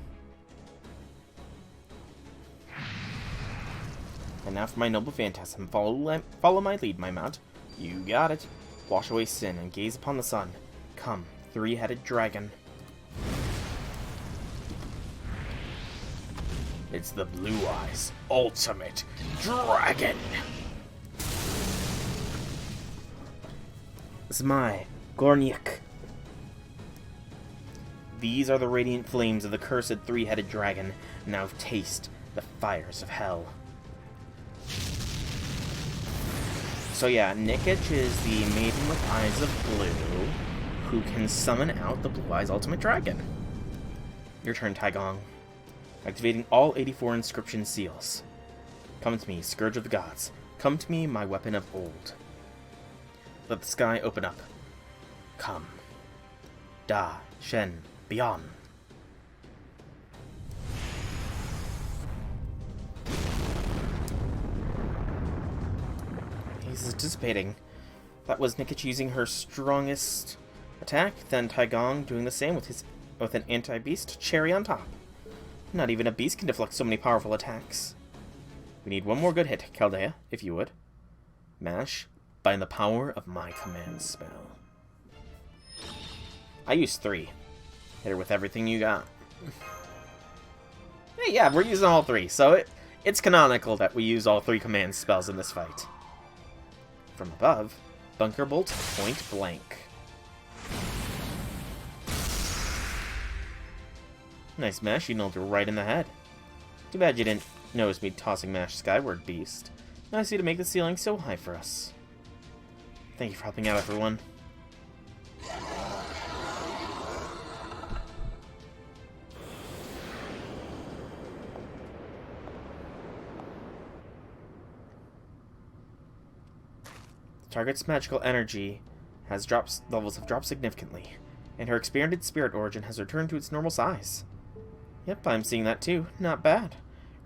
And now for my noble phantasm. Follow my lead, my mount. You got it. Wash away sin and gaze upon the sun. Come, three-headed dragon. It's the Blue Eyes Ultimate Dragon! Zmai, Gornyuk. These are the radiant flames of the cursed three-headed dragon. Now taste the fires of hell. So yeah, Nikich is the maiden with eyes of blue who can summon out the Blue Eyes Ultimate Dragon. Your turn, Taigong. Activating all 84 inscription seals. Come to me, Scourge of the Gods. Come to me, my weapon of old. Let the sky open up. Come. Da, Shen, beyond. He's anticipating. That was Nikich using her strongest attack, then Taigong doing the same with an anti-beast cherry on top. Not even a beast can deflect so many powerful attacks. We need one more good hit, Chaldea, if you would. Mash, by the power of my command spell. I used 3. Hit her with everything you got. Hey, yeah, we're using all 3, so it's canonical that we use all 3 command spells in this fight. From above, Bunker Bolt point blank. Nice mash, you nailed her right in the head. Too bad you didn't notice me tossing mash skyward, beast. Nice of you to make the ceiling so high for us. Thank you for helping out, everyone. The target's magical energy levels have dropped significantly, and her expanded spirit origin has returned to its normal size. Yep, I'm seeing that too. Not bad.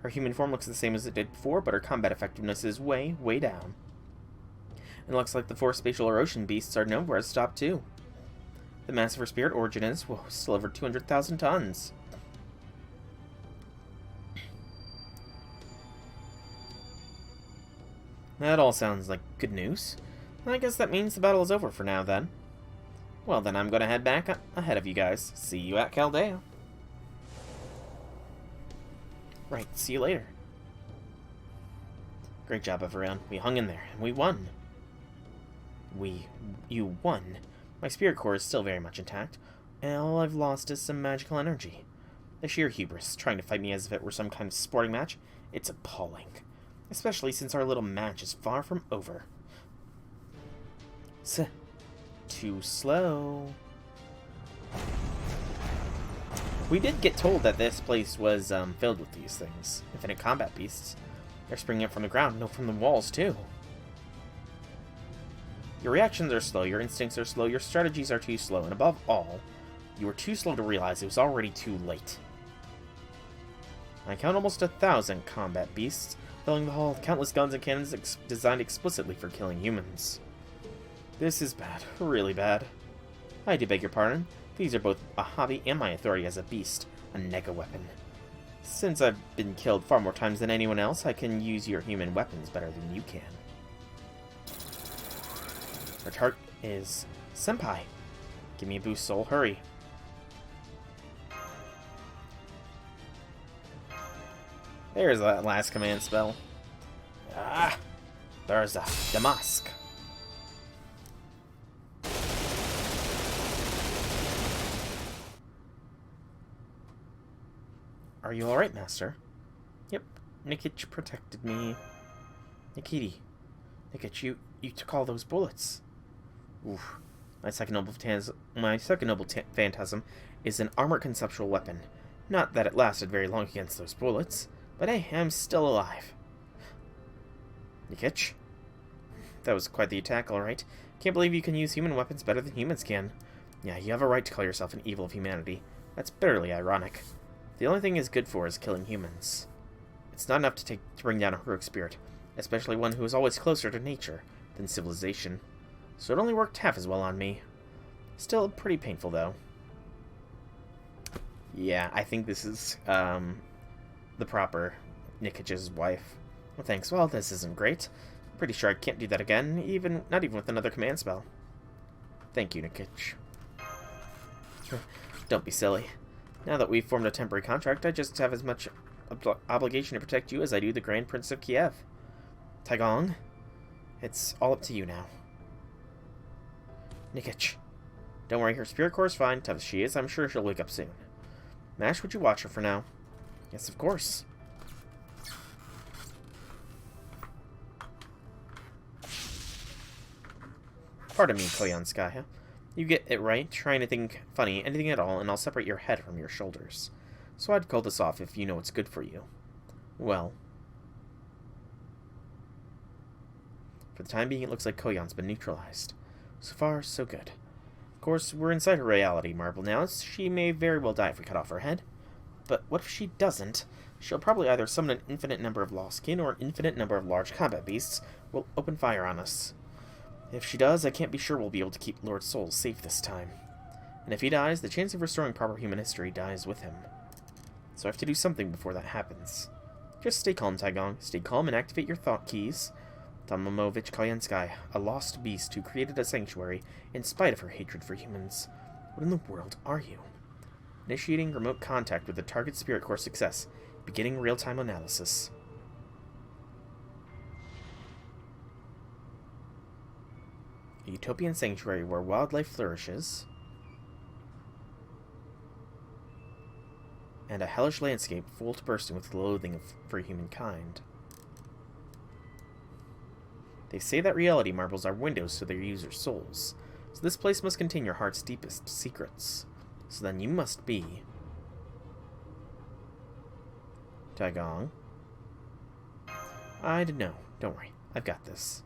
Her human form looks the same as it did before, but her combat effectiveness is way, way down. And it looks like the 4 spatial or ocean beasts are nowhere to stop too. The mass of her spirit origin is, whoa, still over 200,000 tons. That all sounds like good news. I guess that means the battle is over for now then. Well then, I'm gonna head back ahead of you guys. See you at Chaldea. Right, see you later. Great job, everyone. We hung in there, and we won. You won. My spirit core is still very much intact, and all I've lost is some magical energy. The sheer hubris, trying to fight me as if it were some kind of sporting match, it's appalling. Especially since our little match is far from over. Too slow. We did get told that this place was filled with these things. Infinite combat beasts. They're springing up from the ground, no, from the walls, too. Your reactions are slow, your instincts are slow, your strategies are too slow, and above all, you were too slow to realize it was already too late. I count almost 1,000 combat beasts, filling the hall with countless guns and cannons designed explicitly for killing humans. This is bad, really bad. I do beg your pardon. These are both a hobby and my authority as a beast, a nega weapon. Since I've been killed far more times than anyone else, I can use your human weapons better than you can. Her target is Senpai. Give me a boost, soul. Hurry. There's that last command spell. Ah! There's a Damask. Are you alright, Master? Yep, Nikich protected me. Nikiti. Nikich, you took all those bullets. Oof. My second noble phantasm is an armored conceptual weapon. Not that it lasted very long against those bullets, but hey, I'm still alive. Nikich? That was quite the attack, alright. Can't believe you can use human weapons better than humans can. Yeah, you have a right to call yourself an evil of humanity. That's bitterly ironic. The only thing is good for is killing humans. It's not enough to bring down a heroic spirit, especially one who is always closer to nature than civilization. So it only worked half as well on me. Still pretty painful, though. Yeah, I think this is, the proper Nikich's wife. Well, thanks. Well, this isn't great. Pretty sure I can't do that again, not even with another command spell. Thank you, Nikich. Don't be silly. Now that we've formed a temporary contract, I just have as much obligation to protect you as I do the Grand Prince of Kiev. Taigong, it's all up to you now. Nikich. Don't worry, her spirit core is fine. Tough as she is, I'm sure she'll wake up soon. Mash, would you watch her for now? Yes, of course. Pardon me, Koyanskya. You get it right, trying to think funny, anything at all, and I'll separate your head from your shoulders. So I'd call this off if you know what's good for you. Well. For the time being, it looks like Koyan's been neutralized. So far, so good. Of course, we're inside her reality marble now, so she may very well die if we cut off her head. But what if she doesn't? She'll probably either summon an infinite number of lost kin or an infinite number of large combat beasts will open fire on us. If she does, I can't be sure we'll be able to keep Lord Soul safe this time. And if he dies, the chance of restoring proper human history dies with him. So I have to do something before that happens. Just stay calm, Taigong. Stay calm and activate your thought keys. Tomomovich Koyanskya, a lost beast who created a sanctuary in spite of her hatred for humans. What in the world are you? Initiating remote contact with the target spirit core success. Beginning real-time analysis. A utopian sanctuary where wildlife flourishes, and a hellish landscape full to bursting with loathing for humankind. They say that reality marbles are windows to their users' souls, so this place must contain your heart's deepest secrets. So then you must be... Taigong? I didn't know. Don't worry. I've got this.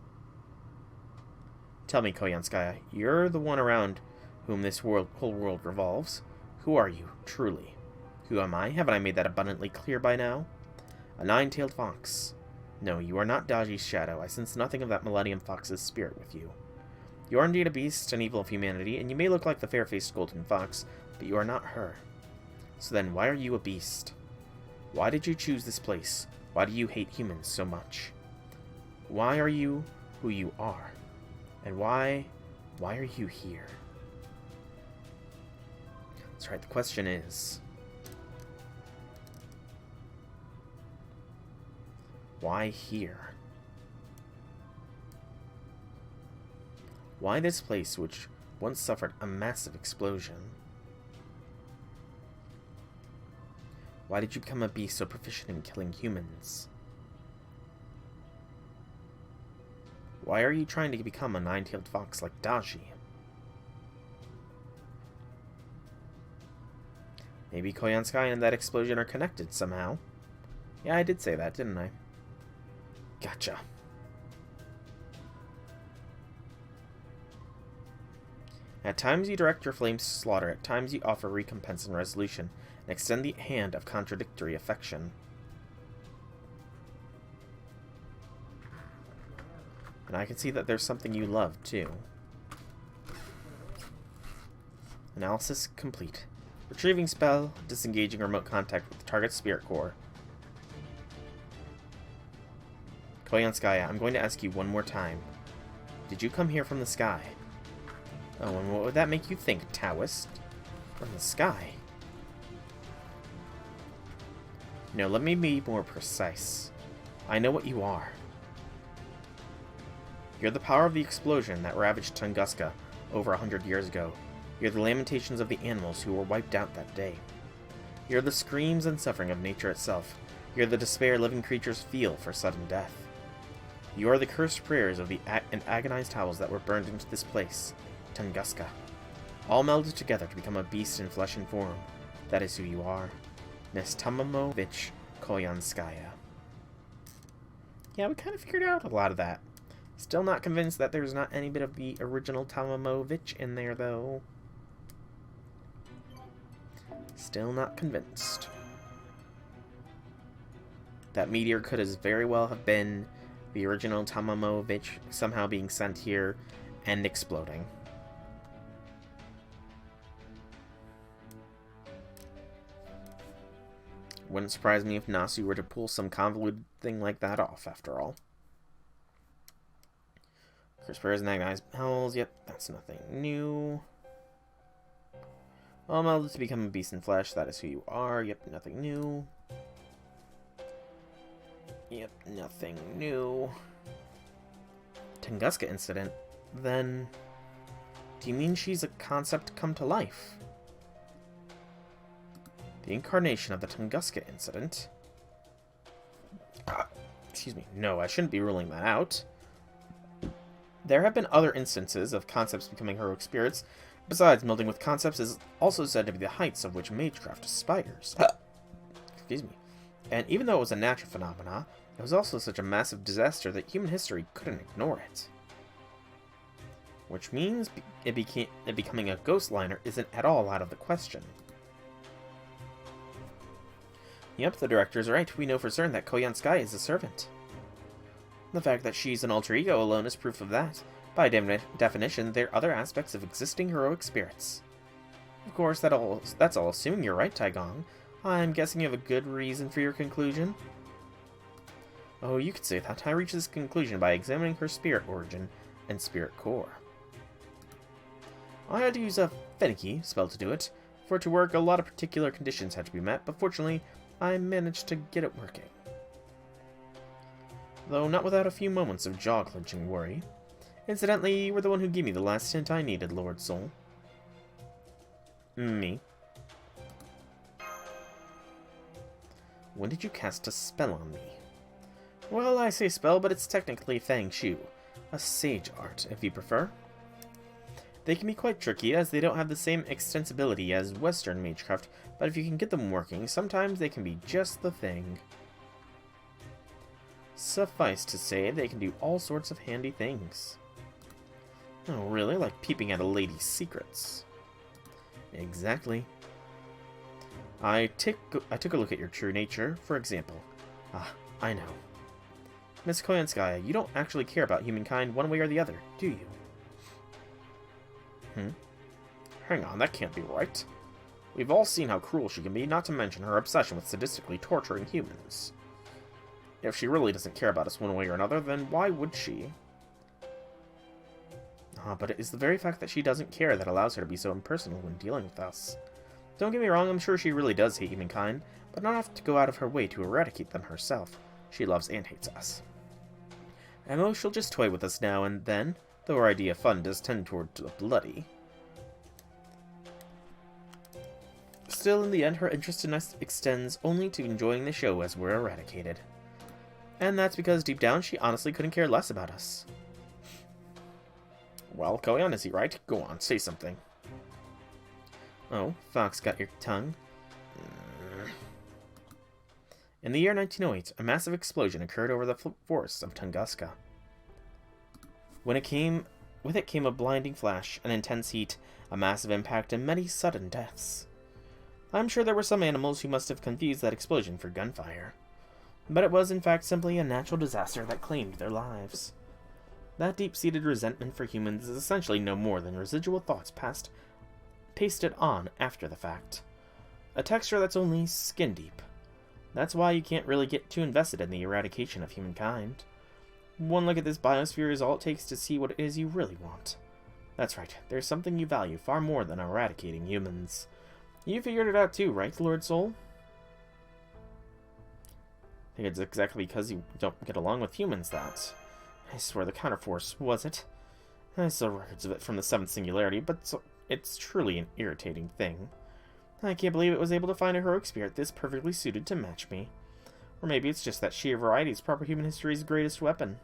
Tell me, Koyanskya, you're the one around whom this whole world revolves. Who are you, truly? Who am I? Haven't I made that abundantly clear by now? A nine-tailed fox. No, you are not Daji's shadow. I sense nothing of that Millennium Fox's spirit with you. You are indeed a beast, an evil of humanity, and you may look like the fair-faced golden fox, but you are not her. So then, why are you a beast? Why did you choose this place? Why do you hate humans so much? Why are you who you are? And why are you here? That's right, the question is... why here? Why this place which once suffered a massive explosion? Why did you become a beast so proficient in killing humans? Why are you trying to become a nine-tailed fox like Daji? Maybe Koyanskya and that explosion are connected somehow. Yeah, I did say that, didn't I? Gotcha. At times you direct your flames to slaughter, at times you offer recompense and resolution, and extend the hand of contradictory affection. And I can see that there's something you love, too. Analysis complete. Retrieving spell, disengaging remote contact with the target's spirit core. Koyanskya, I'm going to ask you one more time. Did you come here from the sky? Oh, and what would that make you think, Taoist? From the sky? No, let me be more precise. I know what you are. You're the power of the explosion that ravaged Tunguska over 100 years ago. You're the lamentations of the animals who were wiped out that day. You're the screams and suffering of nature itself. You're the despair living creatures feel for sudden death. You are the cursed prayers of the agonized howls that were burned into this place, Tunguska. All melded together to become a beast in flesh and form. That is who you are. Miss Tomomovich Koyanskya. Yeah, we kind of figured out a lot of that. Still not convinced that there's not any bit of the original Tomomovich in there, though. Still not convinced. That meteor could as very well have been the original Tomomovich somehow being sent here and exploding. Wouldn't surprise me if Nasu were to pull some convoluted thing like that off, after all. Spurs and agonized howls. Yep, that's nothing new. Melded to become a beast in flesh. That is who you are. Yep, nothing new. Yep, nothing new. Tunguska incident. Then, do you mean she's a concept come to life? The incarnation of the Tunguska incident? Excuse me. No, I shouldn't be ruling that out. There have been other instances of concepts becoming heroic spirits. Besides, melding with concepts is also said to be the heights of which magecraft aspires. Excuse me. And even though it was a natural phenomena, it was also such a massive disaster that human history couldn't ignore it. Which means it becoming a ghost liner isn't at all out of the question. Yep, the director's right. We know for certain that Koyanskya is a servant. The fact that she's an alter ego alone is proof of that. By definition, there are other aspects of existing heroic spirits. Of course, that's all assuming you're right, Taigong. I'm guessing you have a good reason for your conclusion? Oh, you could say that. I reached this conclusion by examining her spirit origin and spirit core. I had to use a finicky spell to do it. For it to work, a lot of particular conditions had to be met, but fortunately, I managed to get it working. Though not without a few moments of jaw-clenching worry. Incidentally, you were the one who gave me the last hint I needed, Lord Soul. Me. When did you cast a spell on me? Well, I say spell, but it's technically Feng Shu. A sage art, if you prefer. They can be quite tricky, as they don't have the same extensibility as Western magecraft, but if you can get them working, sometimes they can be just the thing. Suffice to say, they can do all sorts of handy things. Oh, really? Like peeping at a lady's secrets. Exactly. I took a look at your true nature, for example. I know. Miss Koyanskya, you don't actually care about humankind one way or the other, do you? Hang on, that can't be right. We've all seen how cruel she can be, not to mention her obsession with sadistically torturing humans. If she really doesn't care about us one way or another, then why would she? But it is the very fact that she doesn't care that allows her to be so impersonal when dealing with us. Don't get me wrong, I'm sure she really does hate humankind, but not have to go out of her way to eradicate them herself. She loves and hates us. And she'll just toy with us now and then, though her idea of fun does tend toward the bloody. Still, in the end, her interest in us extends only to enjoying the show as we're eradicated. And that's because deep down, she honestly couldn't care less about us. Well, Koyan, is he right? Go on, say something. Oh, Fox got your tongue. In the year 1908, a massive explosion occurred over the forests of Tunguska. With it came a blinding flash, an intense heat, a massive impact, and many sudden deaths. I'm sure there were some animals who must have confused that explosion for gunfire. But it was in fact simply a natural disaster that claimed their lives. That deep-seated resentment for humans is essentially no more than residual thoughts pasted on after the fact. A texture that's only skin deep. That's why you can't really get too invested in the eradication of humankind. One look at this biosphere is all it takes to see what it is you really want. That's right, there's something you value far more than eradicating humans. You figured it out too, right, Lord Soul? I think it's exactly because you don't get along with humans that... I swear the counterforce, was it? I saw records of it from the 7th Singularity, but it's truly an irritating thing. I can't believe it was able to find a heroic spirit this perfectly suited to match me. Or maybe it's just that sheer variety is proper human history's greatest weapon.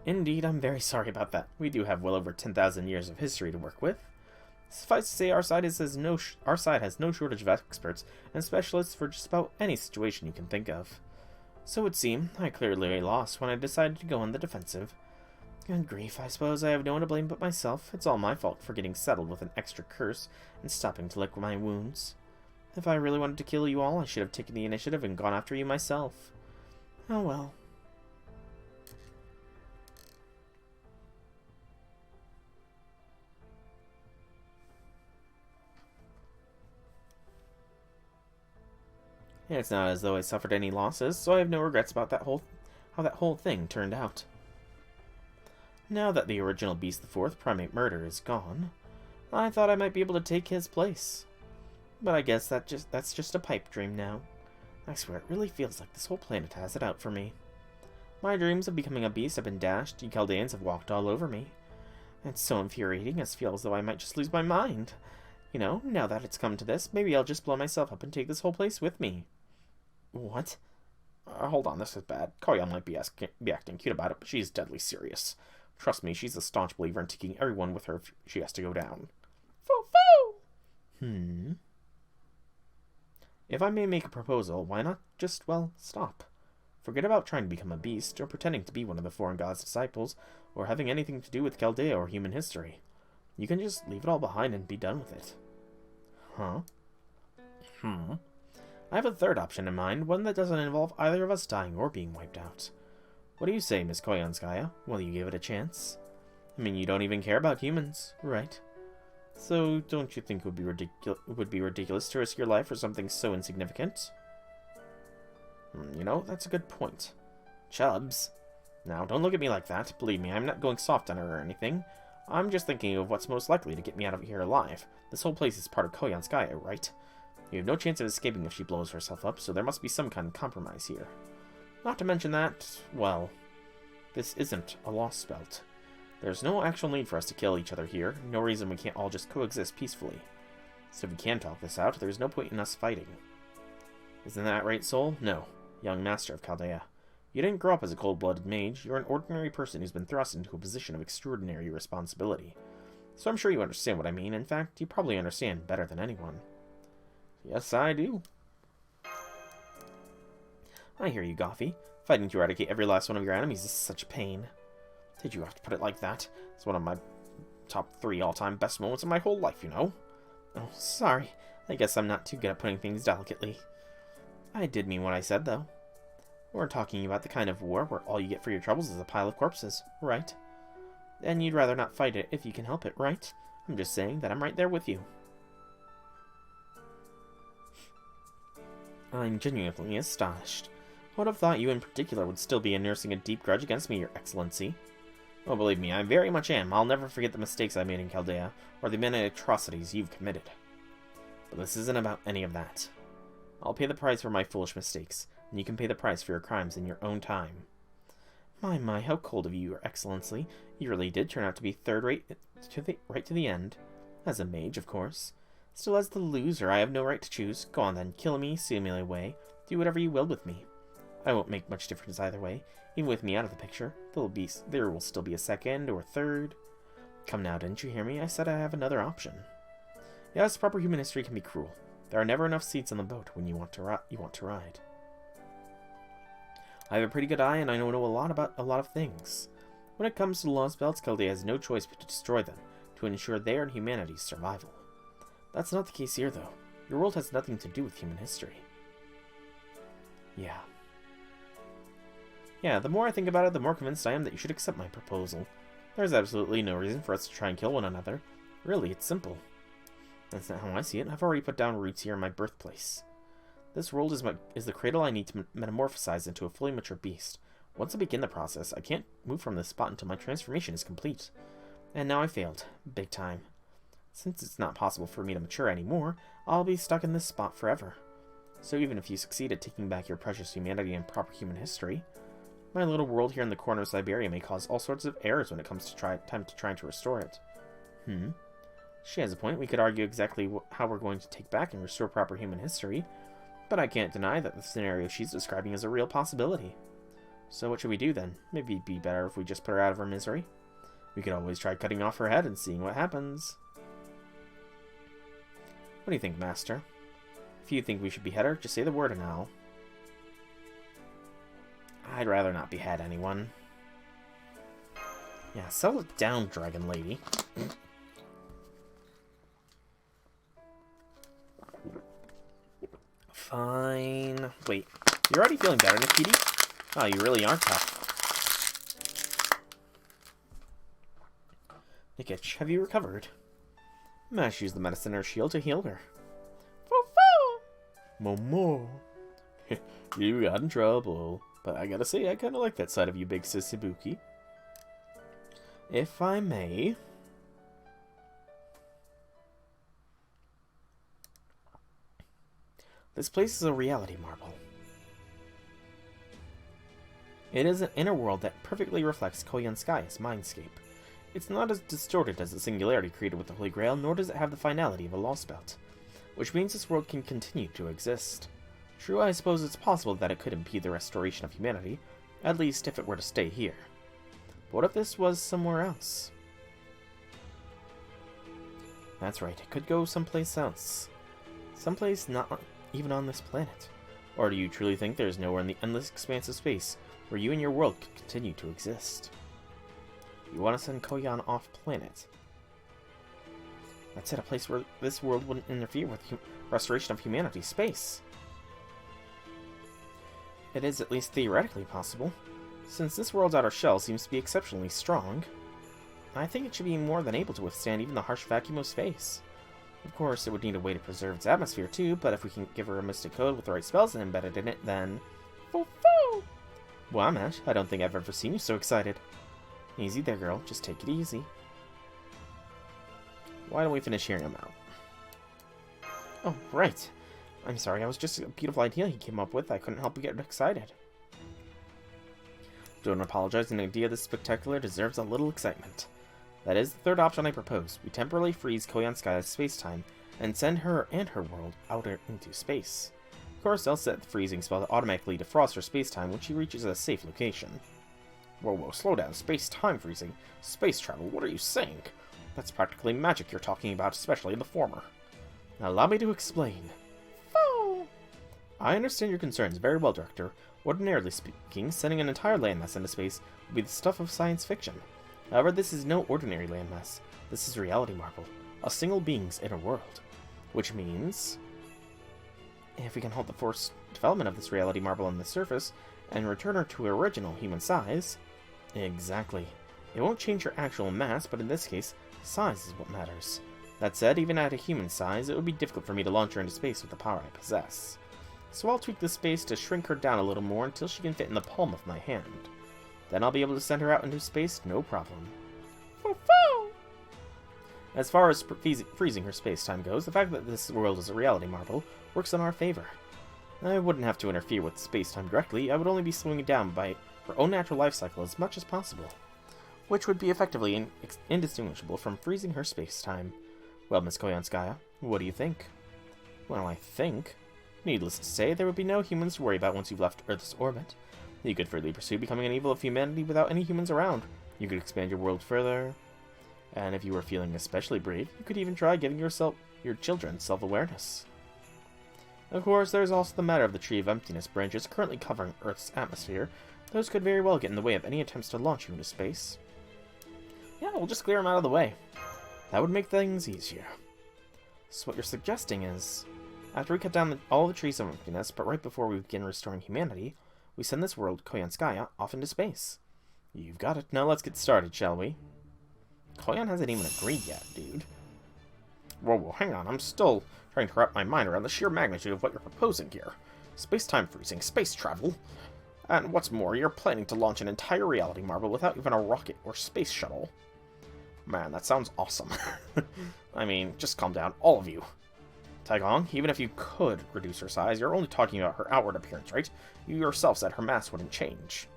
Indeed, I'm very sorry about that. We do have well over 10,000 years of history to work with. Suffice to say, our side has no shortage of experts and specialists for just about any situation you can think of. So it would seem, I clearly lost when I decided to go on the defensive. Good grief, I suppose I have no one to blame but myself. It's all my fault for getting settled with an extra curse and stopping to lick my wounds. If I really wanted to kill you all, I should have taken the initiative and gone after you myself. Oh well. It's not as though I suffered any losses, so I have no regrets about how that whole thing turned out. Now that the original Beast the Fourth Primate Murder is gone, I thought I might be able to take his place. But I guess that's just a pipe dream now. I swear, it really feels like this whole planet has it out for me. My dreams of becoming a beast have been dashed, you Chaldeans have walked all over me. It's so infuriating, I feel as though I might just lose my mind. You know, now that it's come to this, maybe I'll just blow myself up and take this whole place with me. What? Hold on, this is bad. Koyan might be acting cute about it, but she's deadly serious. Trust me, she's a staunch believer in taking everyone with her if she has to go down. Foo-foo! If I may make a proposal, why not just, well, stop? Forget about trying to become a beast, or pretending to be one of the foreign gods' disciples, or having anything to do with Chaldea or human history. You can just leave it all behind and be done with it. Huh? I have a third option in mind, one that doesn't involve either of us dying or being wiped out. What do you say, Miss Koyanskya? Will you give it a chance? I mean, you don't even care about humans, right? So, don't you think it would be ridiculous to risk your life for something so insignificant? You know, that's a good point. Chubs. Now, don't look at me like that. Believe me, I'm not going soft on her or anything. I'm just thinking of what's most likely to get me out of here alive. This whole place is part of Koyanskya, right? You have no chance of escaping if she blows herself up, so there must be some kind of compromise here. Not to mention that, well, this isn't a lost belt. There's no actual need for us to kill each other here, no reason we can't all just coexist peacefully. So if we can talk this out, there's no point in us fighting. Isn't that right, Soul? No, young master of Chaldea. You didn't grow up as a cold-blooded mage, you're an ordinary person who's been thrust into a position of extraordinary responsibility. So I'm sure you understand what I mean. In fact, you probably understand better than anyone. Yes, I do. I hear you, Goffy. Fighting to eradicate every last one of your enemies is such a pain. Did you have to put it like that? It's one of my top 3 all-time best moments of my whole life, you know? Oh, sorry. I guess I'm not too good at putting things delicately. I did mean what I said, though. We're talking about the kind of war where all you get for your troubles is a pile of corpses, right? And you'd rather not fight it if you can help it, right? I'm just saying that I'm right there with you. I'm genuinely astonished. I would have thought you in particular would still be nursing a deep grudge against me, Your Excellency. Oh, believe me, I very much am. I'll never forget the mistakes I made in Chaldea, or the many atrocities you've committed. But this isn't about any of that. I'll pay the price for my foolish mistakes, and you can pay the price for your crimes in your own time. My, how cold of you, Your Excellency. You really did turn out to be third-rate right to the end. As a mage, of course. Still, as the loser, I have no right to choose. Go on then, kill me, steal me away, do whatever you will with me. I won't make much difference either way. Even with me out of the picture, there will still be a second or third. Come now, didn't you hear me? I said I have another option. Yes, proper human history can be cruel. There are never enough seats on the boat when you want to ride. I have a pretty good eye, and I know a lot about a lot of things. When it comes to the Lost Belts, Chaldea has no choice but to destroy them, to ensure their and humanity's survival. That's not the case here, though. Your world has nothing to do with human history. Yeah, the more I think about it, the more convinced I am that you should accept my proposal. There's absolutely no reason for us to try and kill one another. Really, it's simple. That's not how I see it. I've already put down roots here in my birthplace. This world is the cradle I need to metamorphosize into a fully mature beast. Once I begin the process, I can't move from this spot until my transformation is complete. And now I failed. Big time. Since it's not possible for me to mature anymore, I'll be stuck in this spot forever. So even if you succeed at taking back your precious humanity and proper human history, my little world here in the corner of Siberia may cause all sorts of errors when it comes to trying to restore it. She has a point. We could argue exactly how we're going to take back and restore proper human history, but I can't deny that the scenario she's describing is a real possibility. So what should we do then? Maybe it'd be better if we just put her out of her misery. We could always try cutting off her head and seeing what happens. What do you think, Master? If you think we should behead her, just say the word and I'll... I'd rather not behead anyone. Yeah, settle it down, Dragon Lady. Fine. Wait, you're already feeling better, Nikiti? Oh, you really are tough. Nikitch, have you recovered? Mash used the medicine in her shield to heal her. Foo-foo! Momo. You got in trouble. But I gotta say, I kinda like that side of you, big Sisibuki. If I may... This place is a reality marble. It is an inner world that perfectly reflects Koyanskya's mindscape. It's not as distorted as the Singularity created with the Holy Grail, nor does it have the finality of a lost belt, which means this world can continue to exist. True, I suppose it's possible that it could impede the restoration of humanity, at least if it were to stay here. But what if this was somewhere else? That's right, it could go someplace else. Someplace not even on this planet. Or do you truly think there is nowhere in the endless expanse of space where you and your world could continue to exist? You want to send Koyan off planet. That's it, a place where this world wouldn't interfere with restoration of humanity's space. It is at least theoretically possible. Since this world's outer shell seems to be exceptionally strong, I think it should be more than able to withstand even the harsh vacuum of space. Of course, it would need a way to preserve its atmosphere too, but if we can give her a mystic code with the right spells embedded in it, then... Foo-foo! Wow, Mash, I don't think I've ever seen you so excited. Easy there, girl. Just take it easy. Why don't we finish hearing him out? Oh, right. I'm sorry, I was just a beautiful idea he came up with. I couldn't help but get excited. Don't apologize, an idea this spectacular deserves a little excitement. That is the third option I propose. We temporarily freeze Koyanskya's space-time and send her and her world out into space. Of course, I'll set the freezing spell to automatically defrost her space-time when she reaches a safe location. Whoa, slow down. Space-time freezing. Space travel, what are you saying? That's practically magic you're talking about, especially the former. Now allow me to explain. I understand your concerns very well, Director. Ordinarily speaking, sending an entire landmass into space would be the stuff of science fiction. However, this is no ordinary landmass. This is reality marble, a single being's inner world. Which means, if we can halt the forced development of this reality marble on the surface, and return her to her original human size... Exactly. It won't change her actual mass, but in this case, size is what matters. That said, even at a human size, it would be difficult for me to launch her into space with the power I possess. So I'll tweak the space to shrink her down a little more until she can fit in the palm of my hand. Then I'll be able to send her out into space, no problem. Foo-foo! As far as freezing her space-time goes, the fact that this world is a reality marble works in our favor. I wouldn't have to interfere with space-time directly, I would only be slowing it down by her own natural life cycle as much as possible, which would be effectively indistinguishable from freezing her space-time. Well, Miss Koyanskya, what do you think? Well, I think... Needless to say, there would be no humans to worry about once you've left Earth's orbit. You could freely pursue becoming an evil of humanity without any humans around. You could expand your world further. And if you were feeling especially brave, you could even try giving your children self-awareness. Of course, there's also the matter of the Tree of Emptiness branches currently covering Earth's atmosphere. Those could very well get in the way of any attempts to launch you into space. Yeah, we'll just clear them out of the way. That would make things easier. So what you're suggesting is, after we cut down all the trees of emptiness, but right before we begin restoring humanity, we send this world, Koyanskya, off into space. You've got it. Now let's get started, shall we? Koyan hasn't even agreed yet, dude. Whoa, hang on. I'm still trying to wrap my mind around the sheer magnitude of what you're proposing here. Space-time freezing, space travel. And what's more, you're planning to launch an entire reality marble without even a rocket or space shuttle. Man, that sounds awesome. I mean, just calm down, all of you. Taegong, even if you could reduce her size, you're only talking about her outward appearance, right? You yourself said her mass wouldn't change.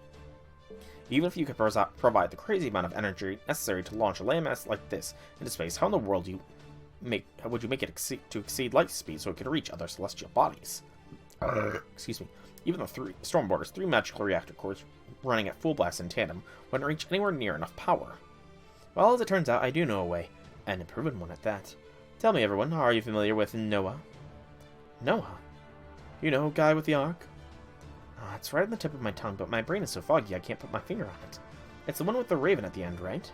Even if you could provide the crazy amount of energy necessary to launch a landmass like this into space, how in the world would you make it exceed light speed so it could reach other celestial bodies? Excuse me. Even the Stormborder's 3 magical reactor cores running at full blast in tandem wouldn't reach anywhere near enough power. Well, as it turns out, I do know a way, and a proven one at that. Tell me, everyone, are you familiar with Noah? Noah? You know, guy with the ark? It's right on the tip of my tongue, but my brain is so foggy I can't put my finger on it. It's the one with the raven at the end, right?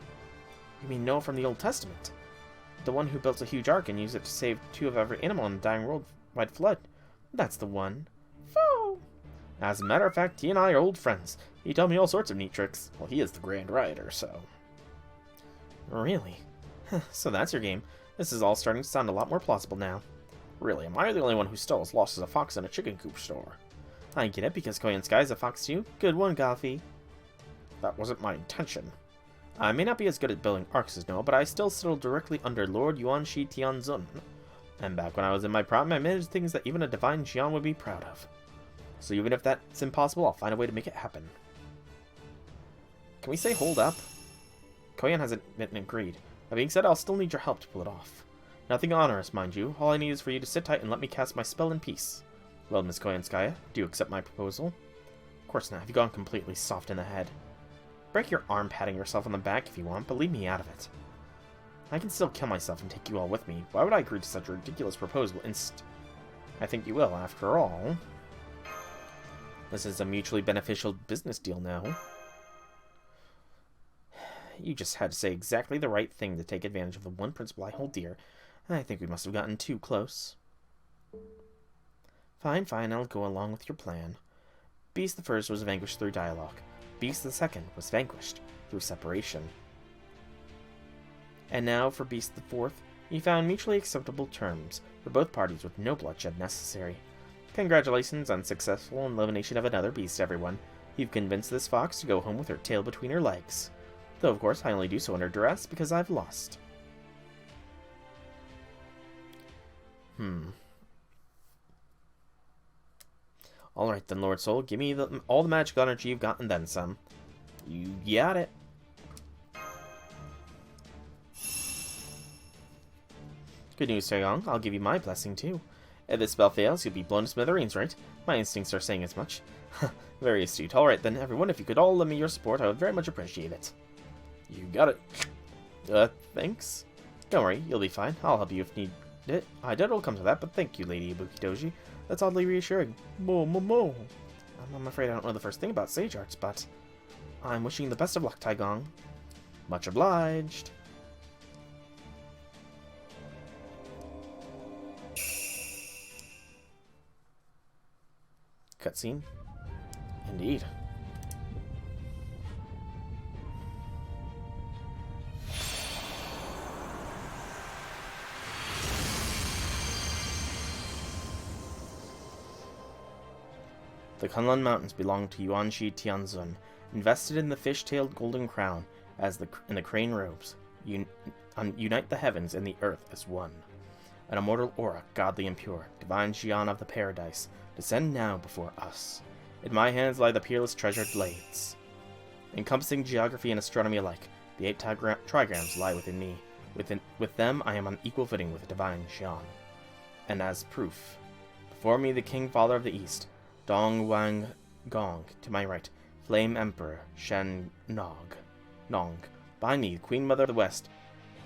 You mean Noah from the Old Testament? The one who built a huge ark and used it to save 2 of every animal in the dying worldwide flood. That's the one. Foo! As a matter of fact, he and I are old friends. He taught me all sorts of neat tricks. Well, he is the Grand Rider, so... Really? So that's your game. This is all starting to sound a lot more plausible now. Really, am I the only one who still as lost as a fox in a chicken coop store? I get it, because Koyanskya is a fox too. Good one, Goffy. That wasn't my intention. I may not be as good at building arcs as Noah, but I still settle directly under Lord Yuanshi Tianzun. And back when I was in my prime, I managed things that even a divine Xian would be proud of. So even if that's impossible, I'll find a way to make it happen. Can we say hold up? Koyan hasn't been agreed. That being said, I'll still need your help to pull it off. Nothing onerous, mind you. All I need is for you to sit tight and let me cast my spell in peace. Well, Miss Koyanskya, do you accept my proposal? Of course not. Have you gone completely soft in the head? Break your arm patting yourself on the back if you want, but leave me out of it. I can still kill myself and take you all with me. Why would I agree to such a ridiculous proposal I think you will, after all. This is a mutually beneficial business deal now. You just had to say exactly the right thing to take advantage of the one principle I hold dear. I think we must have gotten too close. Fine, fine, I'll go along with your plan. Beast the First was vanquished through dialogue. Beast the Second was vanquished through separation. And now for Beast the Fourth, he found mutually acceptable terms for both parties with no bloodshed necessary. Congratulations on successful elimination of another beast, everyone. You've convinced this fox to go home with her tail between her legs. Though, of course, I only do so under duress because I've lost. Alright then, Lord Soul, give me all the magical energy you've got and then some. You got it. Good news, Taeyong. I'll give you my blessing, too. If this spell fails, you'll be blown to smithereens, right? My instincts are saying as much. Very astute. Alright then, everyone, if you could all lend me your support, I would very much appreciate it. You got it. Thanks. Don't worry, you'll be fine. I'll help you if need it. I doubt it'll come to that, but thank you, Lady Ibuki Doji. That's oddly reassuring. I'm afraid I don't know the first thing about sage arts, but I'm wishing you the best of luck, Taegong. Much obliged. Cutscene? Indeed. The Kunlun Mountains belong to Yuanshi Tianzun, invested in the fish-tailed golden crown as in the crane robes. Unite the heavens and the earth as one. An immortal aura, godly and pure, divine Xian of the paradise, descend now before us. In my hands lie the peerless treasured blades. Encompassing geography and astronomy alike, the 8 trigrams lie within me. With them I am on equal footing with the divine Xian. And as proof, before me the King Father of the East, Dong Wang Gong, to my right, Flame Emperor Shen Nong. Behind me, the Queen Mother of the West,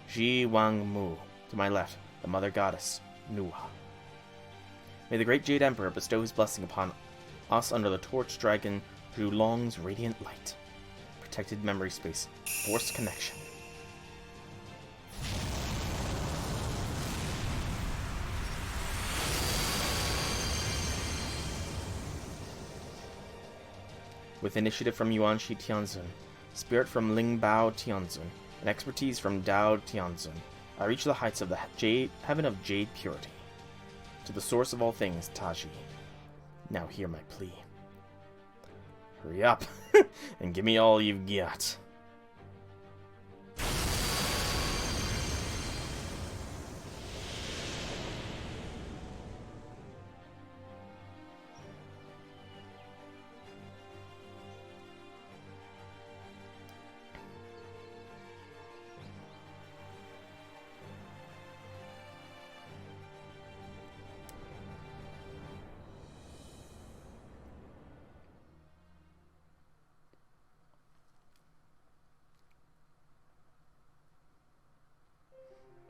Ji Wang Mu. To my left, the Mother Goddess, Nuwa. May the great Jade Emperor bestow his blessing upon us under the Torch Dragon Zhulong's radiant light. Protected memory space. Forced connection. With initiative from Yuanshi Tianzun, spirit from Lingbao Tianzun, and expertise from Dao Tianzun, I reach the heights of the heaven of Jade Purity. To the source of all things, Taji. Now hear my plea. Hurry up, and give me all you've got.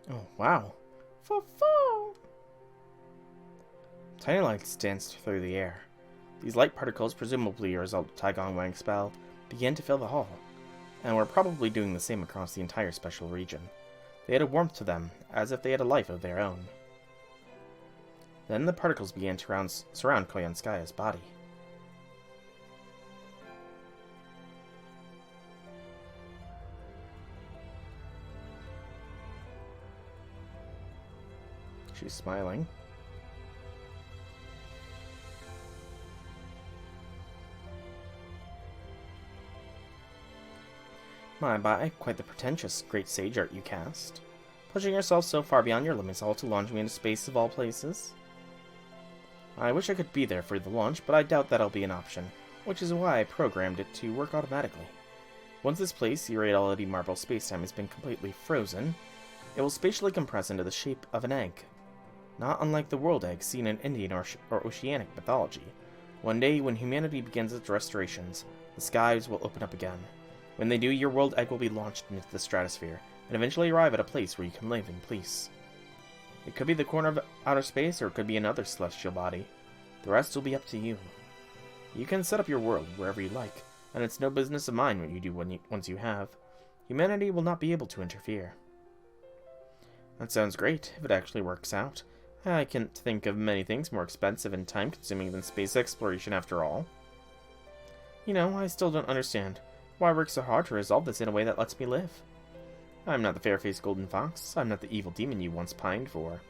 Oh, wow. Fo-fo! Tiny lights danced through the air. These light particles, presumably a result of Taegong Wang's spell, began to fill the hall, and were probably doing the same across the entire special region. They had a warmth to them, as if they had a life of their own. Then the particles began to surround Koyanskya's body. She's smiling. My, quite the pretentious great sage art you cast. Pushing yourself so far beyond your limits, all to launch me into space of all places. I wish I could be there for the launch, but I doubt that'll be an option, which is why I programmed it to work automatically. Once this place, the reality marble spacetime, has been completely frozen, it will spatially compress into the shape of an egg. Not unlike the world egg seen in Indian or oceanic mythology. One day, when humanity begins its restorations, the skies will open up again. When they do, your world egg will be launched into the stratosphere, and eventually arrive at a place where you can live in peace. It could be the corner of outer space, or it could be another celestial body. The rest will be up to you. You can set up your world wherever you like, and it's no business of mine what you do once you have. Humanity will not be able to interfere. That sounds great, if it actually works out. I can't think of many things more expensive and time-consuming than space exploration after all. You know, I still don't understand why work so hard to resolve this in a way that lets me live. I'm not the fair-faced golden fox. I'm not the evil demon you once pined for.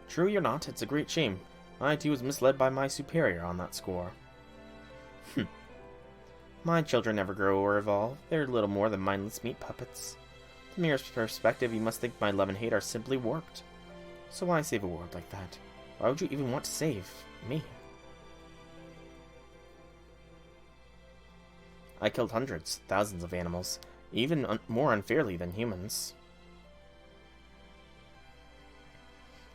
True you're not, it's a great shame. I too was misled by my superior on that score. My children never grow or evolve. They're little more than mindless meat puppets. From the merest perspective, you must think my love and hate are simply warped. So why save a world like that? Why would you even want to save me? I killed hundreds, thousands of animals, even more unfairly than humans.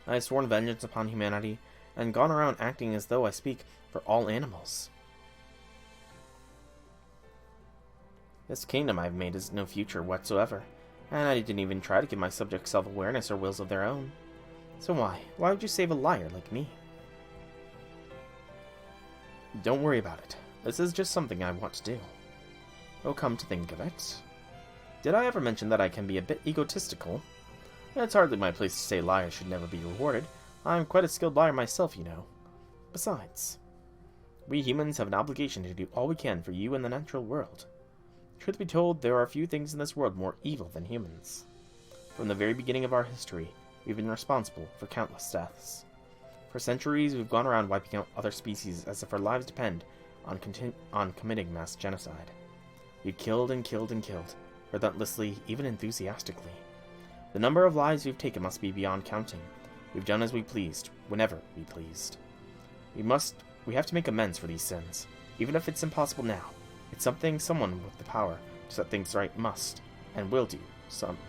I have sworn vengeance upon humanity, and gone around acting as though I speak for all animals. This kingdom I've made has no future whatsoever, and I didn't even try to give my subjects self-awareness or wills of their own. So why? Why would you save a liar like me? Don't worry about it. This is just something I want to do. Oh, come to think of it. Did I ever mention that I can be a bit egotistical? It's hardly my place to say liars should never be rewarded. I'm quite a skilled liar myself, you know. Besides, we humans have an obligation to do all we can for you in the natural world. Truth be told, there are few things in this world more evil than humans. From the very beginning of our history, we've been responsible for countless deaths. For centuries, we've gone around wiping out other species as if our lives depend on committing mass genocide. We've killed and killed and killed, relentlessly, even enthusiastically. The number of lives we've taken must be beyond counting. We've done as we pleased, whenever we pleased. We have to make amends for these sins, even if it's impossible now. It's something someone with the power to set things right must, and will do,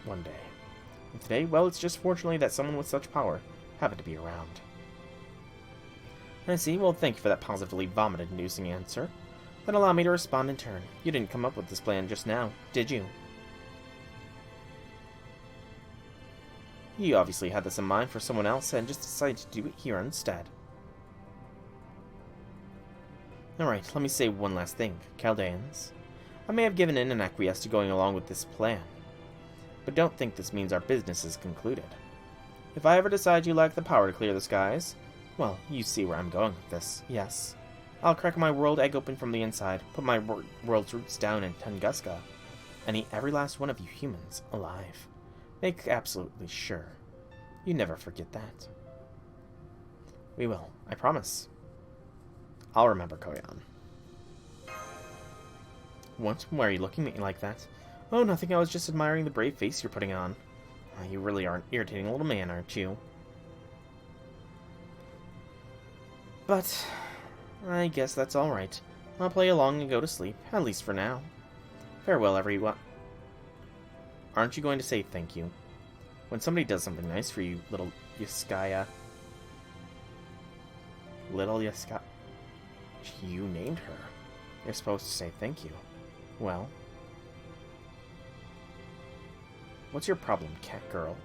one day. And today, well, it's just fortunately that someone with such power happened to be around. I see. Well, thank you for that positively vomit-inducing answer. Then allow me to respond in turn. You didn't come up with this plan just now, did you? You obviously had this in mind for someone else and just decided to do it here instead. Alright, let me say one last thing, Chaldeans. I may have given in and acquiesced to going along with this plan, but don't think this means our business is concluded. If I ever decide you lack the power to clear the skies, well, you see where I'm going with this, yes. I'll crack my world egg open from the inside, put my world's roots down in Tunguska, and eat every last one of you humans alive. Make absolutely sure. You never forget that. We will, I promise. I'll remember, Koyan. What? Why are you looking at me like that? Oh, nothing, I was just admiring the brave face you're putting on. You really are an irritating little man, aren't you? But I guess that's alright. I'll play along and go to sleep, at least for now. Farewell, everyone. Aren't you going to say thank you? When somebody does something nice for you, little Yaskaya. Little Yaskaya. You named her. You're supposed to say thank you. Well. What's your problem, cat girl?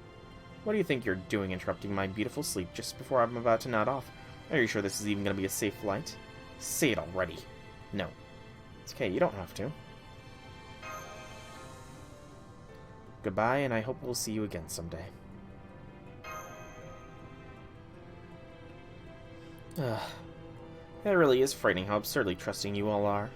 What do you think you're doing interrupting my beautiful sleep just before I'm about to nod off? Are you sure this is even going to be a safe flight? Say it already. No. It's okay, you don't have to. Goodbye, and I hope we'll see you again someday. Ugh. It really is frightening how absurdly trusting you all are.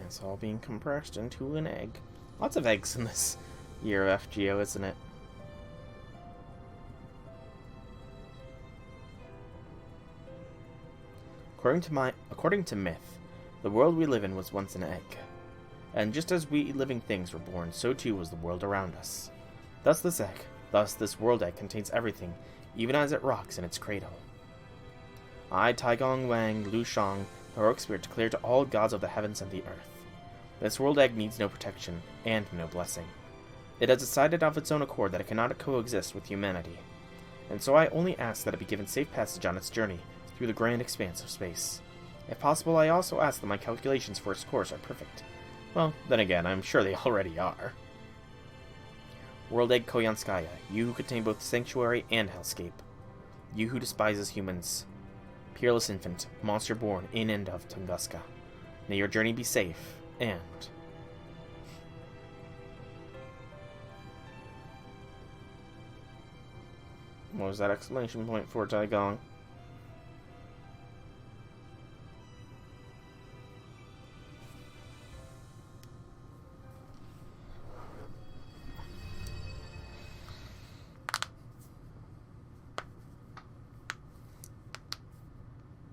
It's all being compressed into an egg. Lots of eggs in this year of FGO, isn't it? According to myth, the world we live in was once an egg. And just as we living things were born, so too was the world around us. Thus this world egg contains everything, even as it rocks in its cradle. I, Taigong Wang Lu Shang, the heroic spirit, declare to all gods of the heavens and the earth. This world egg needs no protection, and no blessing. It has decided of its own accord that it cannot coexist with humanity. And so I only ask that it be given safe passage on its journey through the grand expanse of space. If possible, I also ask that my calculations for its course are perfect. Well, then again, I'm sure they already are. World Egg Koyanskya, you who contain both Sanctuary and Hellscape. You who despises humans. Peerless infant, monster born in and of Tunguska. May your journey be safe, and... What was that exclamation point for, Taigong?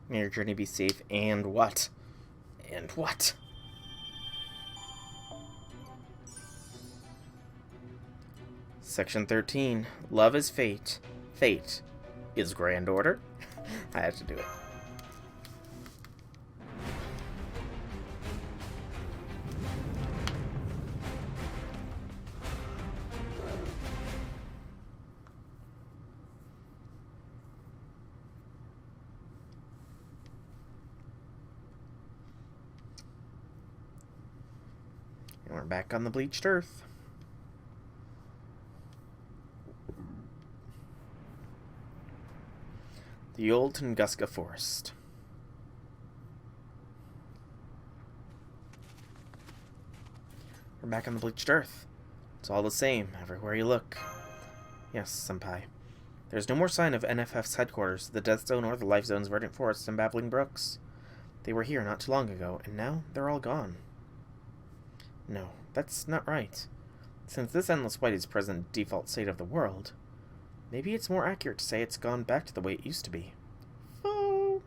May your journey be safe, and what? And what? Section 13. Love is fate. Fate is grand order. I had to do it. And we're back on the bleached earth. The old Tunguska forest. We're back on the bleached earth. It's all the same, everywhere you look. Yes, Senpai. There's no more sign of NFF's headquarters, the Death Zone, or the Life Zone's verdant forests and babbling brooks. They were here not too long ago, and now they're all gone. No, that's not right. Since this endless white is present default state of the world, maybe it's more accurate to say it's gone back to the way it used to be. Oh,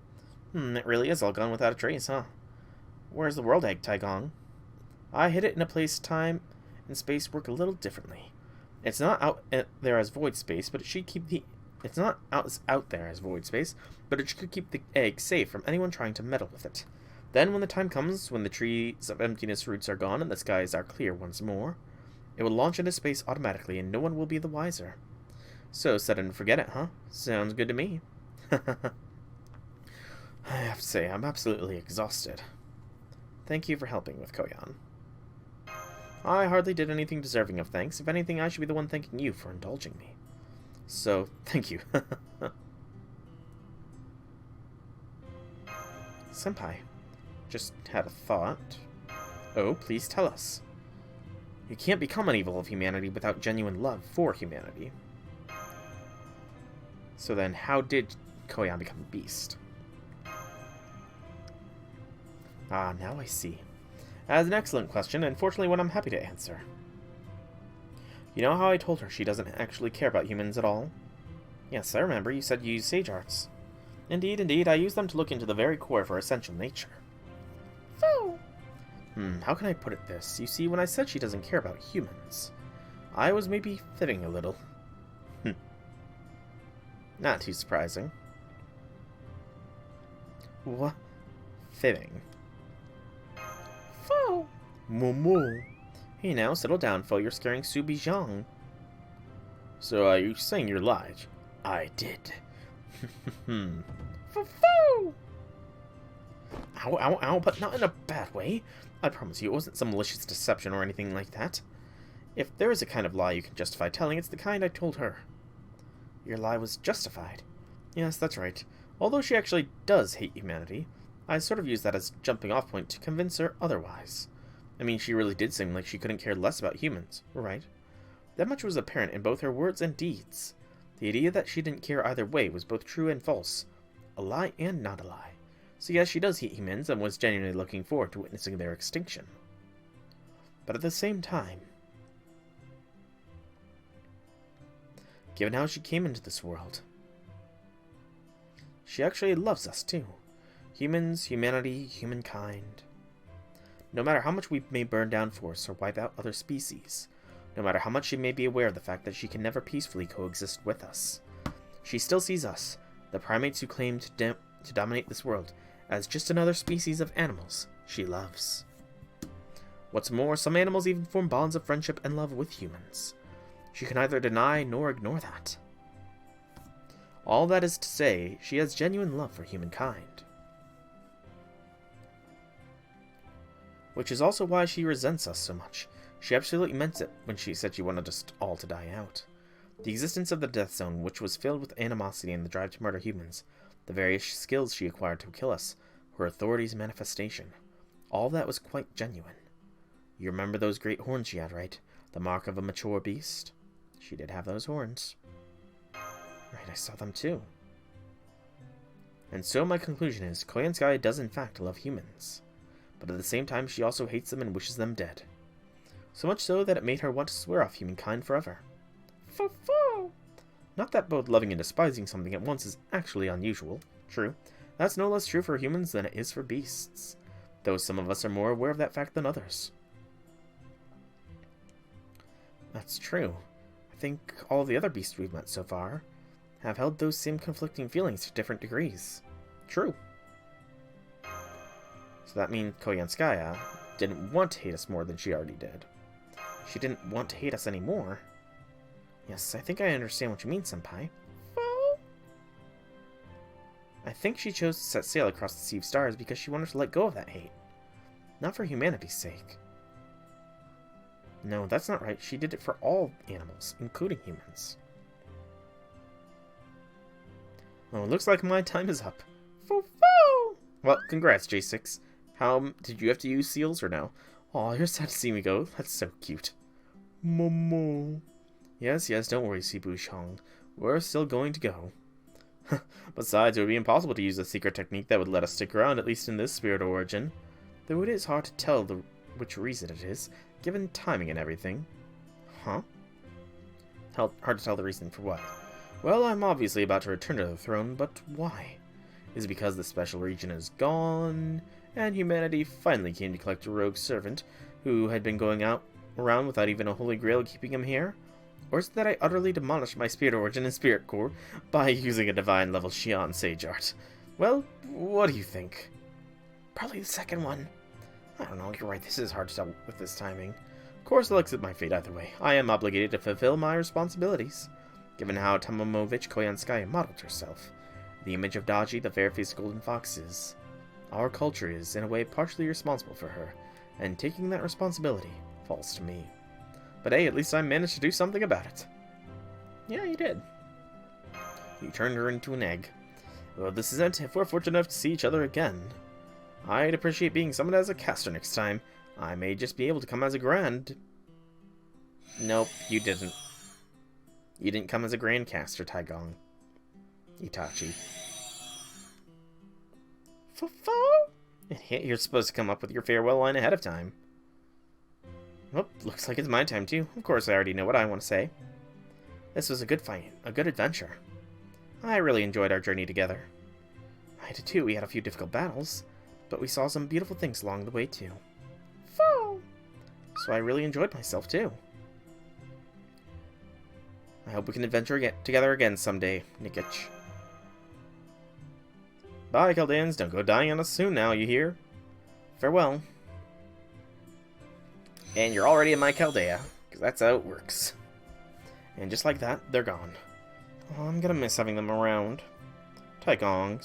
it really is all gone without a trace, huh? Where's the world egg, Taigong? I hid it in a place, time, and space work a little differently. It's not out there as void space, but it should keep the... It's not out there as void space, but it should keep the egg safe from anyone trying to meddle with it. Then, when the time comes, when the trees of emptiness roots are gone and the skies are clear once more, it will launch into space automatically, and no one will be the wiser. So, set it and forget it, huh? Sounds good to me. I have to say, I'm absolutely exhausted. Thank you for helping with Koyan. I hardly did anything deserving of thanks. If anything, I should be the one thanking you for indulging me. So, thank you. Senpai, just had a thought. Oh, please tell us. You can't become an evil of humanity without genuine love for humanity. So then, how did Koyan become a beast? Ah, now I see. That's an excellent question, and fortunately one I'm happy to answer. You know how I told her she doesn't actually care about humans at all? Yes, I remember. You said you use sage arts. Indeed, I use them to look into the very core of her essential nature. Phoo! How can I put it this? You see, when I said she doesn't care about humans, I was maybe fibbing a little. Not too surprising. What? Fibbing. Phoo! Moo. Hey now, settle down, Fo. You're scaring Su Bijang. So, you saying you lied? I did. Foo! Ow, but not in a bad way. I promise you, it wasn't some malicious deception or anything like that. If there is a kind of lie you can justify telling, it's the kind I told her. Your lie was justified. Yes, that's right. Although she actually does hate humanity, I sort of used that as a jumping-off point to convince her otherwise. I mean, she really did seem like she couldn't care less about humans, right? That much was apparent in both her words and deeds. The idea that she didn't care either way was both true and false. A lie and not a lie. So yes, she does hate humans and was genuinely looking forward to witnessing their extinction. But at the same time, given how she came into this world, she actually loves us too. Humans, humanity, humankind. No matter how much we may burn down forests or wipe out other species, no matter how much she may be aware of the fact that she can never peacefully coexist with us, she still sees us, the primates who claim to dominate this world, as just another species of animals she loves. What's more, some animals even form bonds of friendship and love with humans. She can neither deny nor ignore that. All that is to say, she has genuine love for humankind. Which is also why she resents us so much. She absolutely meant it when she said she wanted us all to die out. The existence of the Death Zone, which was filled with animosity and the drive to murder humans, the various skills she acquired to kill us, her authority's manifestation. All that was quite genuine. You remember those great horns she had, right? The mark of a mature beast? She did have those horns. Right, I saw them too. And so my conclusion is, Koyanskya does in fact love humans. But at the same time, she also hates them and wishes them dead. So much so that it made her want to swear off humankind forever. Foo-foo! Not that both loving and despising something at once is actually unusual. True. That's no less true for humans than it is for beasts. Though some of us are more aware of that fact than others. That's true. I think all the other beasts we've met so far have held those same conflicting feelings to different degrees. True. So that means Koyanskya didn't want to hate us more than she already did. She didn't want to hate us anymore. Yes, I think I understand what you mean, Senpai. I think she chose to set sail across the Sea of Stars because she wanted to let go of that hate. Not for humanity's sake. No, that's not right. She did it for all animals, including humans. Oh, it looks like my time is up. Foo-foo! Well, congrats, J6. How did you have to use seals or no? Aw, you're sad to see me go. That's so cute. Momo. Yes, don't worry, Sibu-shang. We're still going to go. Besides, it would be impossible to use a secret technique that would let us stick around, at least in this spirit origin. Though it is hard to tell which reason it is, given timing and everything. Huh? Hard to tell the reason for what? Well, I'm obviously about to return to the throne, but why? Is it because the special region is gone, and humanity finally came to collect a rogue servant who had been going around without even a holy grail keeping him here? Or is it that I utterly demolished my spirit origin and spirit core by using a divine level Xian Sage Art? Well, what do you think? Probably the second one. I don't know, you're right, this is hard to tell with this timing. Of course, I'll accept my fate either way. I am obligated to fulfill my responsibilities, given how Tomomovich Koyanskya modeled herself. The image of Daji, the fair-faced golden fox, is. Our culture is, in a way, partially responsible for her, and taking that responsibility falls to me. But hey, at least I managed to do something about it. Yeah, you did. You turned her into an egg. Well, this is it. If we're fortunate enough to see each other again, I'd appreciate being summoned as a caster next time. I may just be able to come as a grand... Nope, you didn't. You didn't come as a grand caster, Taigong. Itachi. You're supposed to come up with your farewell line ahead of time. Well, looks like it's my time too. Of course, I already know what I want to say. This was a good fight, a good adventure. I really enjoyed our journey together. I did too. We had a few difficult battles, but we saw some beautiful things along the way too. So I really enjoyed myself too. I hope we can adventure together again someday, Nikich. Bye, Chaldeans. Don't go dying on us soon now, you hear? Farewell. And you're already in my Chaldea, because that's how it works. And just like that, they're gone. Oh, I'm gonna miss having them around. Taigong,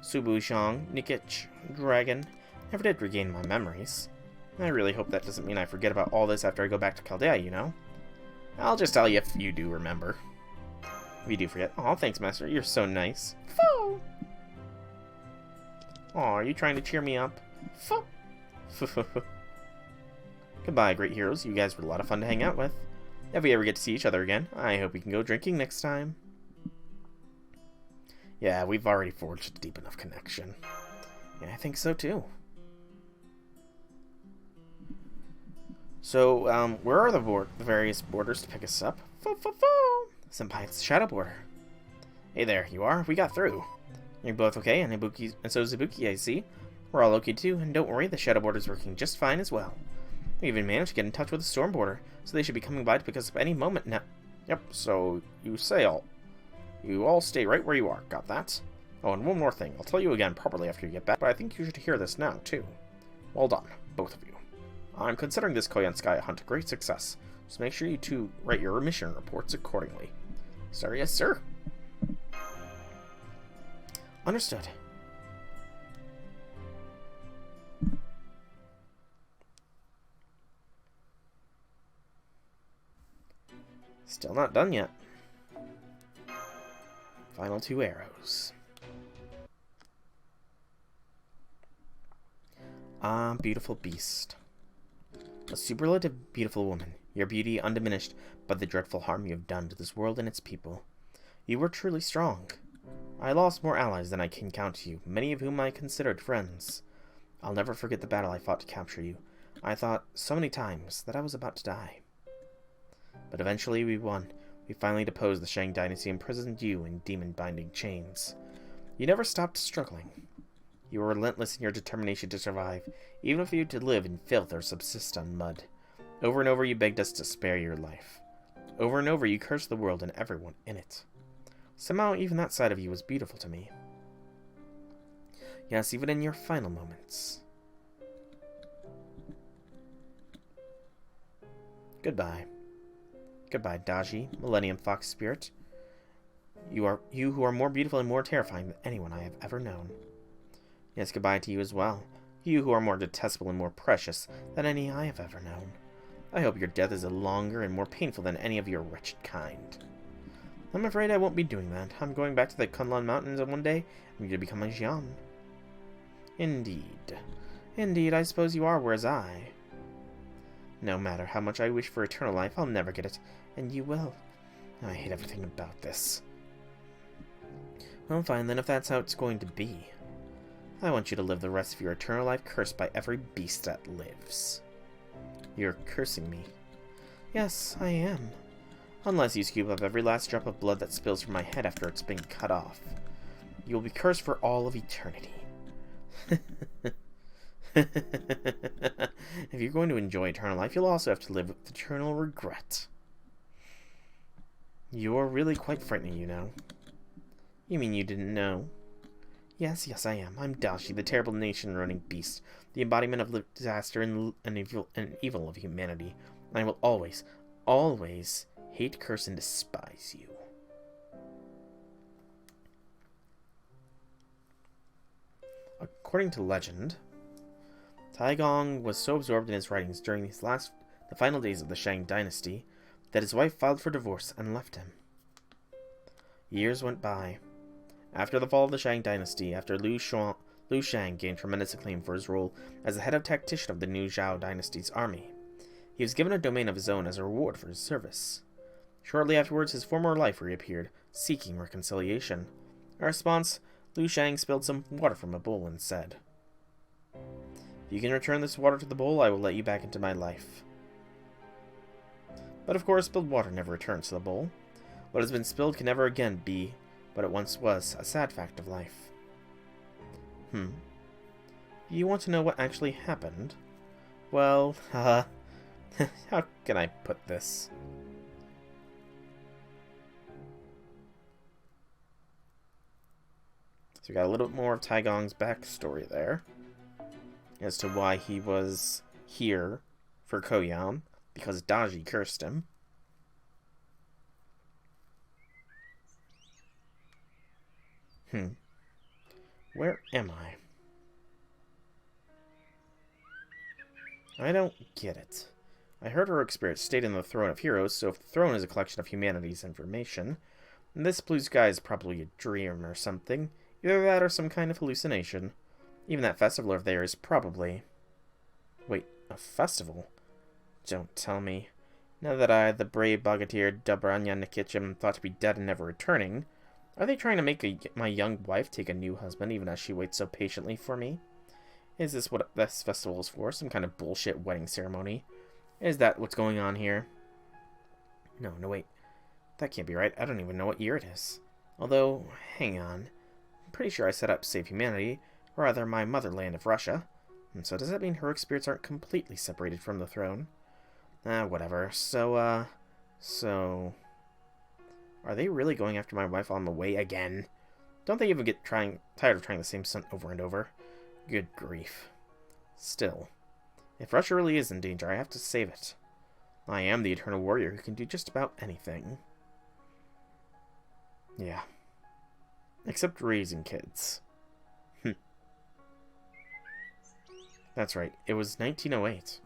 Subu-shang, Nikich, Dragon. Never did regain my memories. I really hope that doesn't mean I forget about all this after I go back to Chaldea, you know? I'll just tell you if you do remember. If you do forget. Aw, thanks, Master. You're so nice. Foo! Aw, are you trying to cheer me up? Foo! Goodbye, great heroes. You guys were a lot of fun to hang out with. If we ever get to see each other again, I hope we can go drinking next time. Yeah, we've already forged a deep enough connection. Yeah, I think so too. So, where are the various borders to pick us up? Fo-fo-fo! Senpai, it's the Shadow Border. Hey there, you are? We got through. You're both okay, and Ibuki, and so is Ibuki, I see. We're all okay too, and don't worry, the Shadow Border's working just fine as well. We even managed to get in touch with the Storm Border, so they should be coming by to pick us up any moment now. Yep, so you all stay right where you are, got that? Oh, and one more thing, I'll tell you again properly after you get back, but I think you should hear this now, too. Well done, both of you. I'm considering this Koyanskya hunt a great success, so make sure you two write your mission reports accordingly. Sir, yes, sir. Understood. Still not done yet. Final 2 arrows. Ah, beautiful beast. A superlative beautiful woman, your beauty undiminished by the dreadful harm you have done to this world and its people. You were truly strong. I lost more allies than I can count to you, many of whom I considered friends. I'll never forget the battle I fought to capture you. I thought so many times that I was about to die. But eventually we won. We finally deposed the Shang dynasty and imprisoned you in demon-binding chains. You never stopped struggling. You were relentless in your determination to survive, even if you had to live in filth or subsist on mud. Over and over you begged us to spare your life. Over and over you cursed the world and everyone in it. Somehow even that side of you was beautiful to me. Yes, even in your final moments. Goodbye. Goodbye, Daji, Millennium Fox Spirit. You who are more beautiful and more terrifying than anyone I have ever known. Yes, goodbye to you as well. You who are more detestable and more precious than any I have ever known. I hope your death is longer and more painful than any of your wretched kind. I'm afraid I won't be doing that. I'm going back to the Kunlun Mountains, and one day I'm going to become a Jian. Indeed. Indeed, I suppose you are, whereas I... No matter how much I wish for eternal life, I'll never get it, and you will. I hate everything about this. Well, fine then, if that's how it's going to be. I want you to live the rest of your eternal life cursed by every beast that lives. You're cursing me. Yes, I am. Unless you scoop up every last drop of blood that spills from my head after it's been cut off. You will be cursed for all of eternity. If you're going to enjoy eternal life, you'll also have to live with eternal regret. You're really quite frightening, you know. You mean you didn't know? Yes, I am. I'm Dashi, the terrible nation-running beast, the embodiment of the disaster and evil of humanity. I will always, always hate, curse, and despise you. According to legend, Taigong was so absorbed in his writings during the final days of the Shang dynasty that his wife filed for divorce and left him. Years went by. After the fall of the Shang dynasty, after Liu Shang gained tremendous acclaim for his role as the head of tactician of the new Zhao dynasty's army, he was given a domain of his own as a reward for his service. Shortly afterwards, his former life reappeared, seeking reconciliation. In response, Liu Shang spilled some water from a bowl and said, "If you can return this water to the bowl, I will let you back into my life." But of course, spilled water never returns to the bowl. What has been spilled can never again be what it once was, a sad fact of life. You want to know what actually happened? Well, how can I put this? So we got a little bit more of Taigong's backstory there, as to why he was here for Koyan, because Daji cursed him. Where am I? I don't get it. I heard heroic spirits stayed in the Throne of Heroes, so if the throne is a collection of humanity's information, then this blue sky is probably a dream or something. Either that or some kind of hallucination. Even that festival of theirs is probably... Wait, a festival? Don't tell me. Now that I, the brave bogatir Dobranya Nikichim, thought to be dead and never returning, Are they trying to make my young wife take a new husband even as she waits so patiently for me? Is this what this festival is for? Some kind of bullshit wedding ceremony? Is that what's going on here? No, wait. That can't be right. I don't even know what year it is. Although, hang on. I'm pretty sure I set out to save humanity, or rather my motherland of Russia. And so does that mean heroic spirits aren't completely separated from the throne? Whatever. So, are they really going after my wife on the way again? Don't they even get tired of trying the same stunt over and over? Good grief. Still, if Russia really is in danger, I have to save it. I am the Eternal Warrior who can do just about anything. Yeah. Except raising kids. That's right, it was 1908.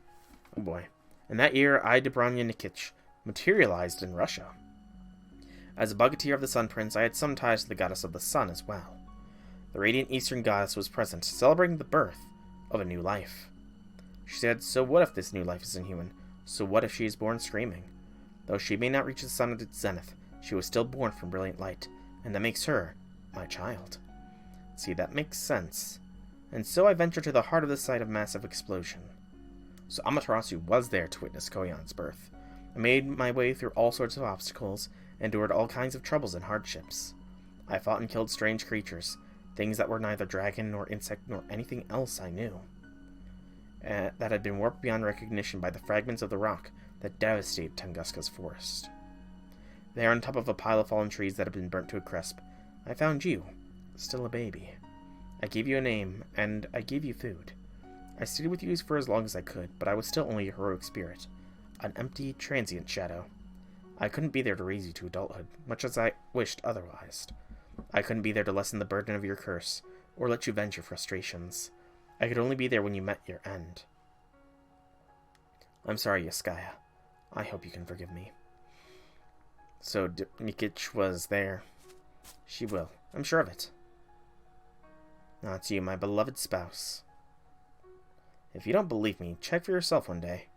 Oh boy. And that year, I, Dobranya Nikitch, materialized in Russia. As a Bogatyr of the Sun Prince, I had some ties to the goddess of the sun as well. The radiant eastern goddess was present, celebrating the birth of a new life. She said, so what if this new life is inhuman? So what if she is born screaming? Though she may not reach the sun at its zenith, she was still born from brilliant light, and that makes her my child. See, that makes sense. And so I ventured to the heart of the site of massive explosion. So Amaterasu was there to witness Koyan's birth. I made my way through all sorts of obstacles, endured all kinds of troubles and hardships. I fought and killed strange creatures, things that were neither dragon nor insect nor anything else I knew. That had been warped beyond recognition by the fragments of the rock that devastated Tunguska's forest. There, on top of a pile of fallen trees that had been burnt to a crisp, I found you, still a baby. I gave you a name, and I gave you food. I stayed with you for as long as I could, but I was still only a heroic spirit, an empty, transient shadow. I couldn't be there to raise you to adulthood, much as I wished otherwise. I couldn't be there to lessen the burden of your curse, or let you vent your frustrations. I could only be there when you met your end. I'm sorry, Yaskaya. I hope you can forgive me. So, Nikitch was there. She will. I'm sure of it. Not you, my beloved spouse. If you don't believe me, check for yourself one day.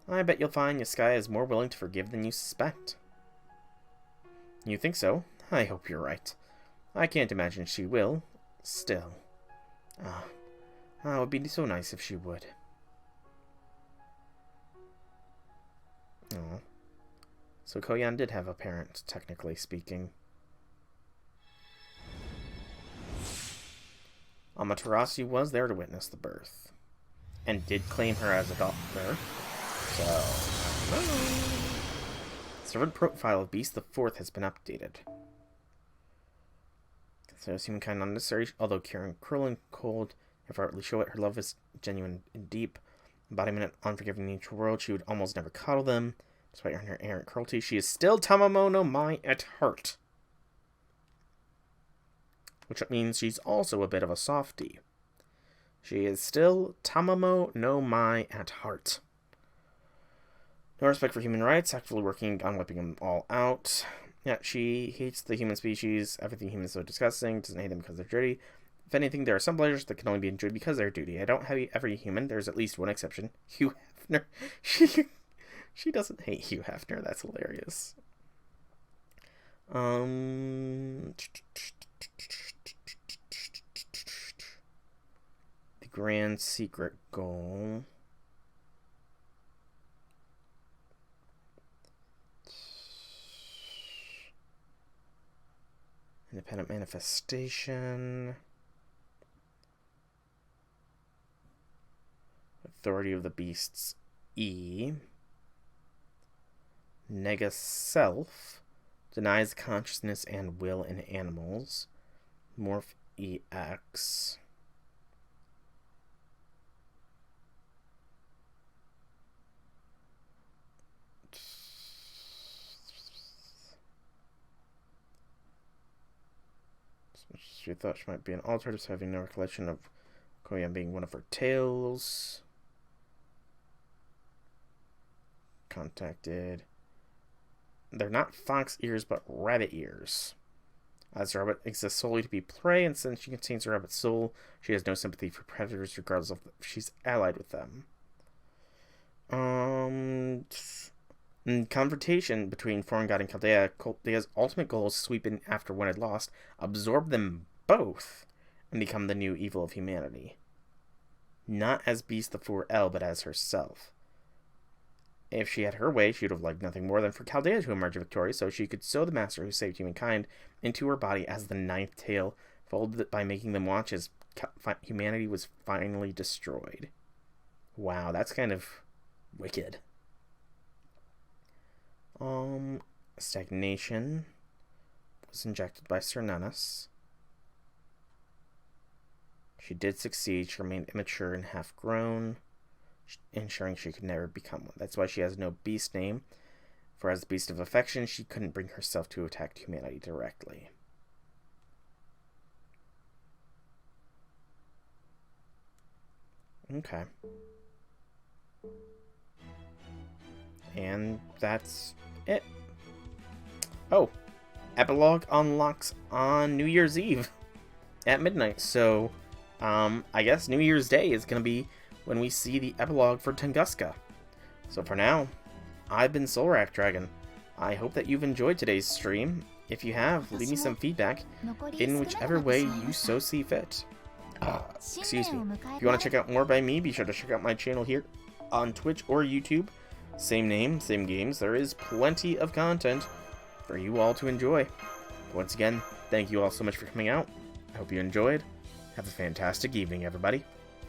I bet you'll find Yaskaya is more willing to forgive than you suspect. You think so? I hope you're right. I can't imagine she will. Still. It would be so nice if she would. Oh. So Koyan did have a parent, technically speaking. Amaterasu was there to witness the birth. And did claim her as a daughter. So, servant profile of Beast the Fourth has been updated. So humankind unnecessary, although caring, cruel, and cold, if outwardly show it, her love is genuine and deep. Embodiment of unforgiving nature world, she would almost never coddle them. Despite her errant cruelty, she is still Tamamo no Mai at heart. Which means she's also a bit of a softie. She is still Tamamo no Mai at heart. No respect for human rights, actively working on wiping them all out. Yeah, she hates the human species, everything human is so disgusting, doesn't hate them because they're dirty. If anything, there are some pleasures that can only be enjoyed because they're duty. I don't hate every human, there's at least one exception. Hugh Hefner. She doesn't hate Hugh Hefner, that's hilarious. The grand secret goal. Independent manifestation. Authority of the beasts. E. Nega self. Denies consciousness and will in animals. Morph EX. She thought she might be an alternative, having no recollection of Koyan being one of her tails. Contacted. They're not fox ears, but rabbit ears. As the rabbit exists solely to be prey, and since she contains a rabbit's soul, she has no sympathy for predators, regardless of if she's allied with them. In confrontation between Foreign God and Chaldea's ultimate goal is to sweep in after one had lost, absorb them both, and become the new evil of humanity. Not as Beast the 4L, but as herself. If she had her way, she would have liked nothing more than for Chaldea to emerge victorious, so she could sew the master who saved humankind into her body as the ninth tail, folded it by making them watch as humanity was finally destroyed. Wow, that's kind of wicked. Stagnation was injected by Cernunnos. She did succeed. She remained immature and half-grown, ensuring she could never become one. That's why she has no beast name, for as the beast of affection, she couldn't bring herself to attack humanity directly. Okay. And that's it. Oh, epilogue unlocks on New Year's Eve at midnight. So, I guess New Year's Day is going to be when we see the epilogue for Tunguska. So for now, I've been Soulrack Dragon. I hope that you've enjoyed today's stream. If you have, leave me some feedback in whichever way you so see fit. Excuse me. If you want to check out more by me, be sure to check out my channel here on Twitch or YouTube. Same name, same games. There is plenty of content for you all to enjoy. Once again, thank you all so much for coming out. I hope you enjoyed. Have a fantastic evening, everybody.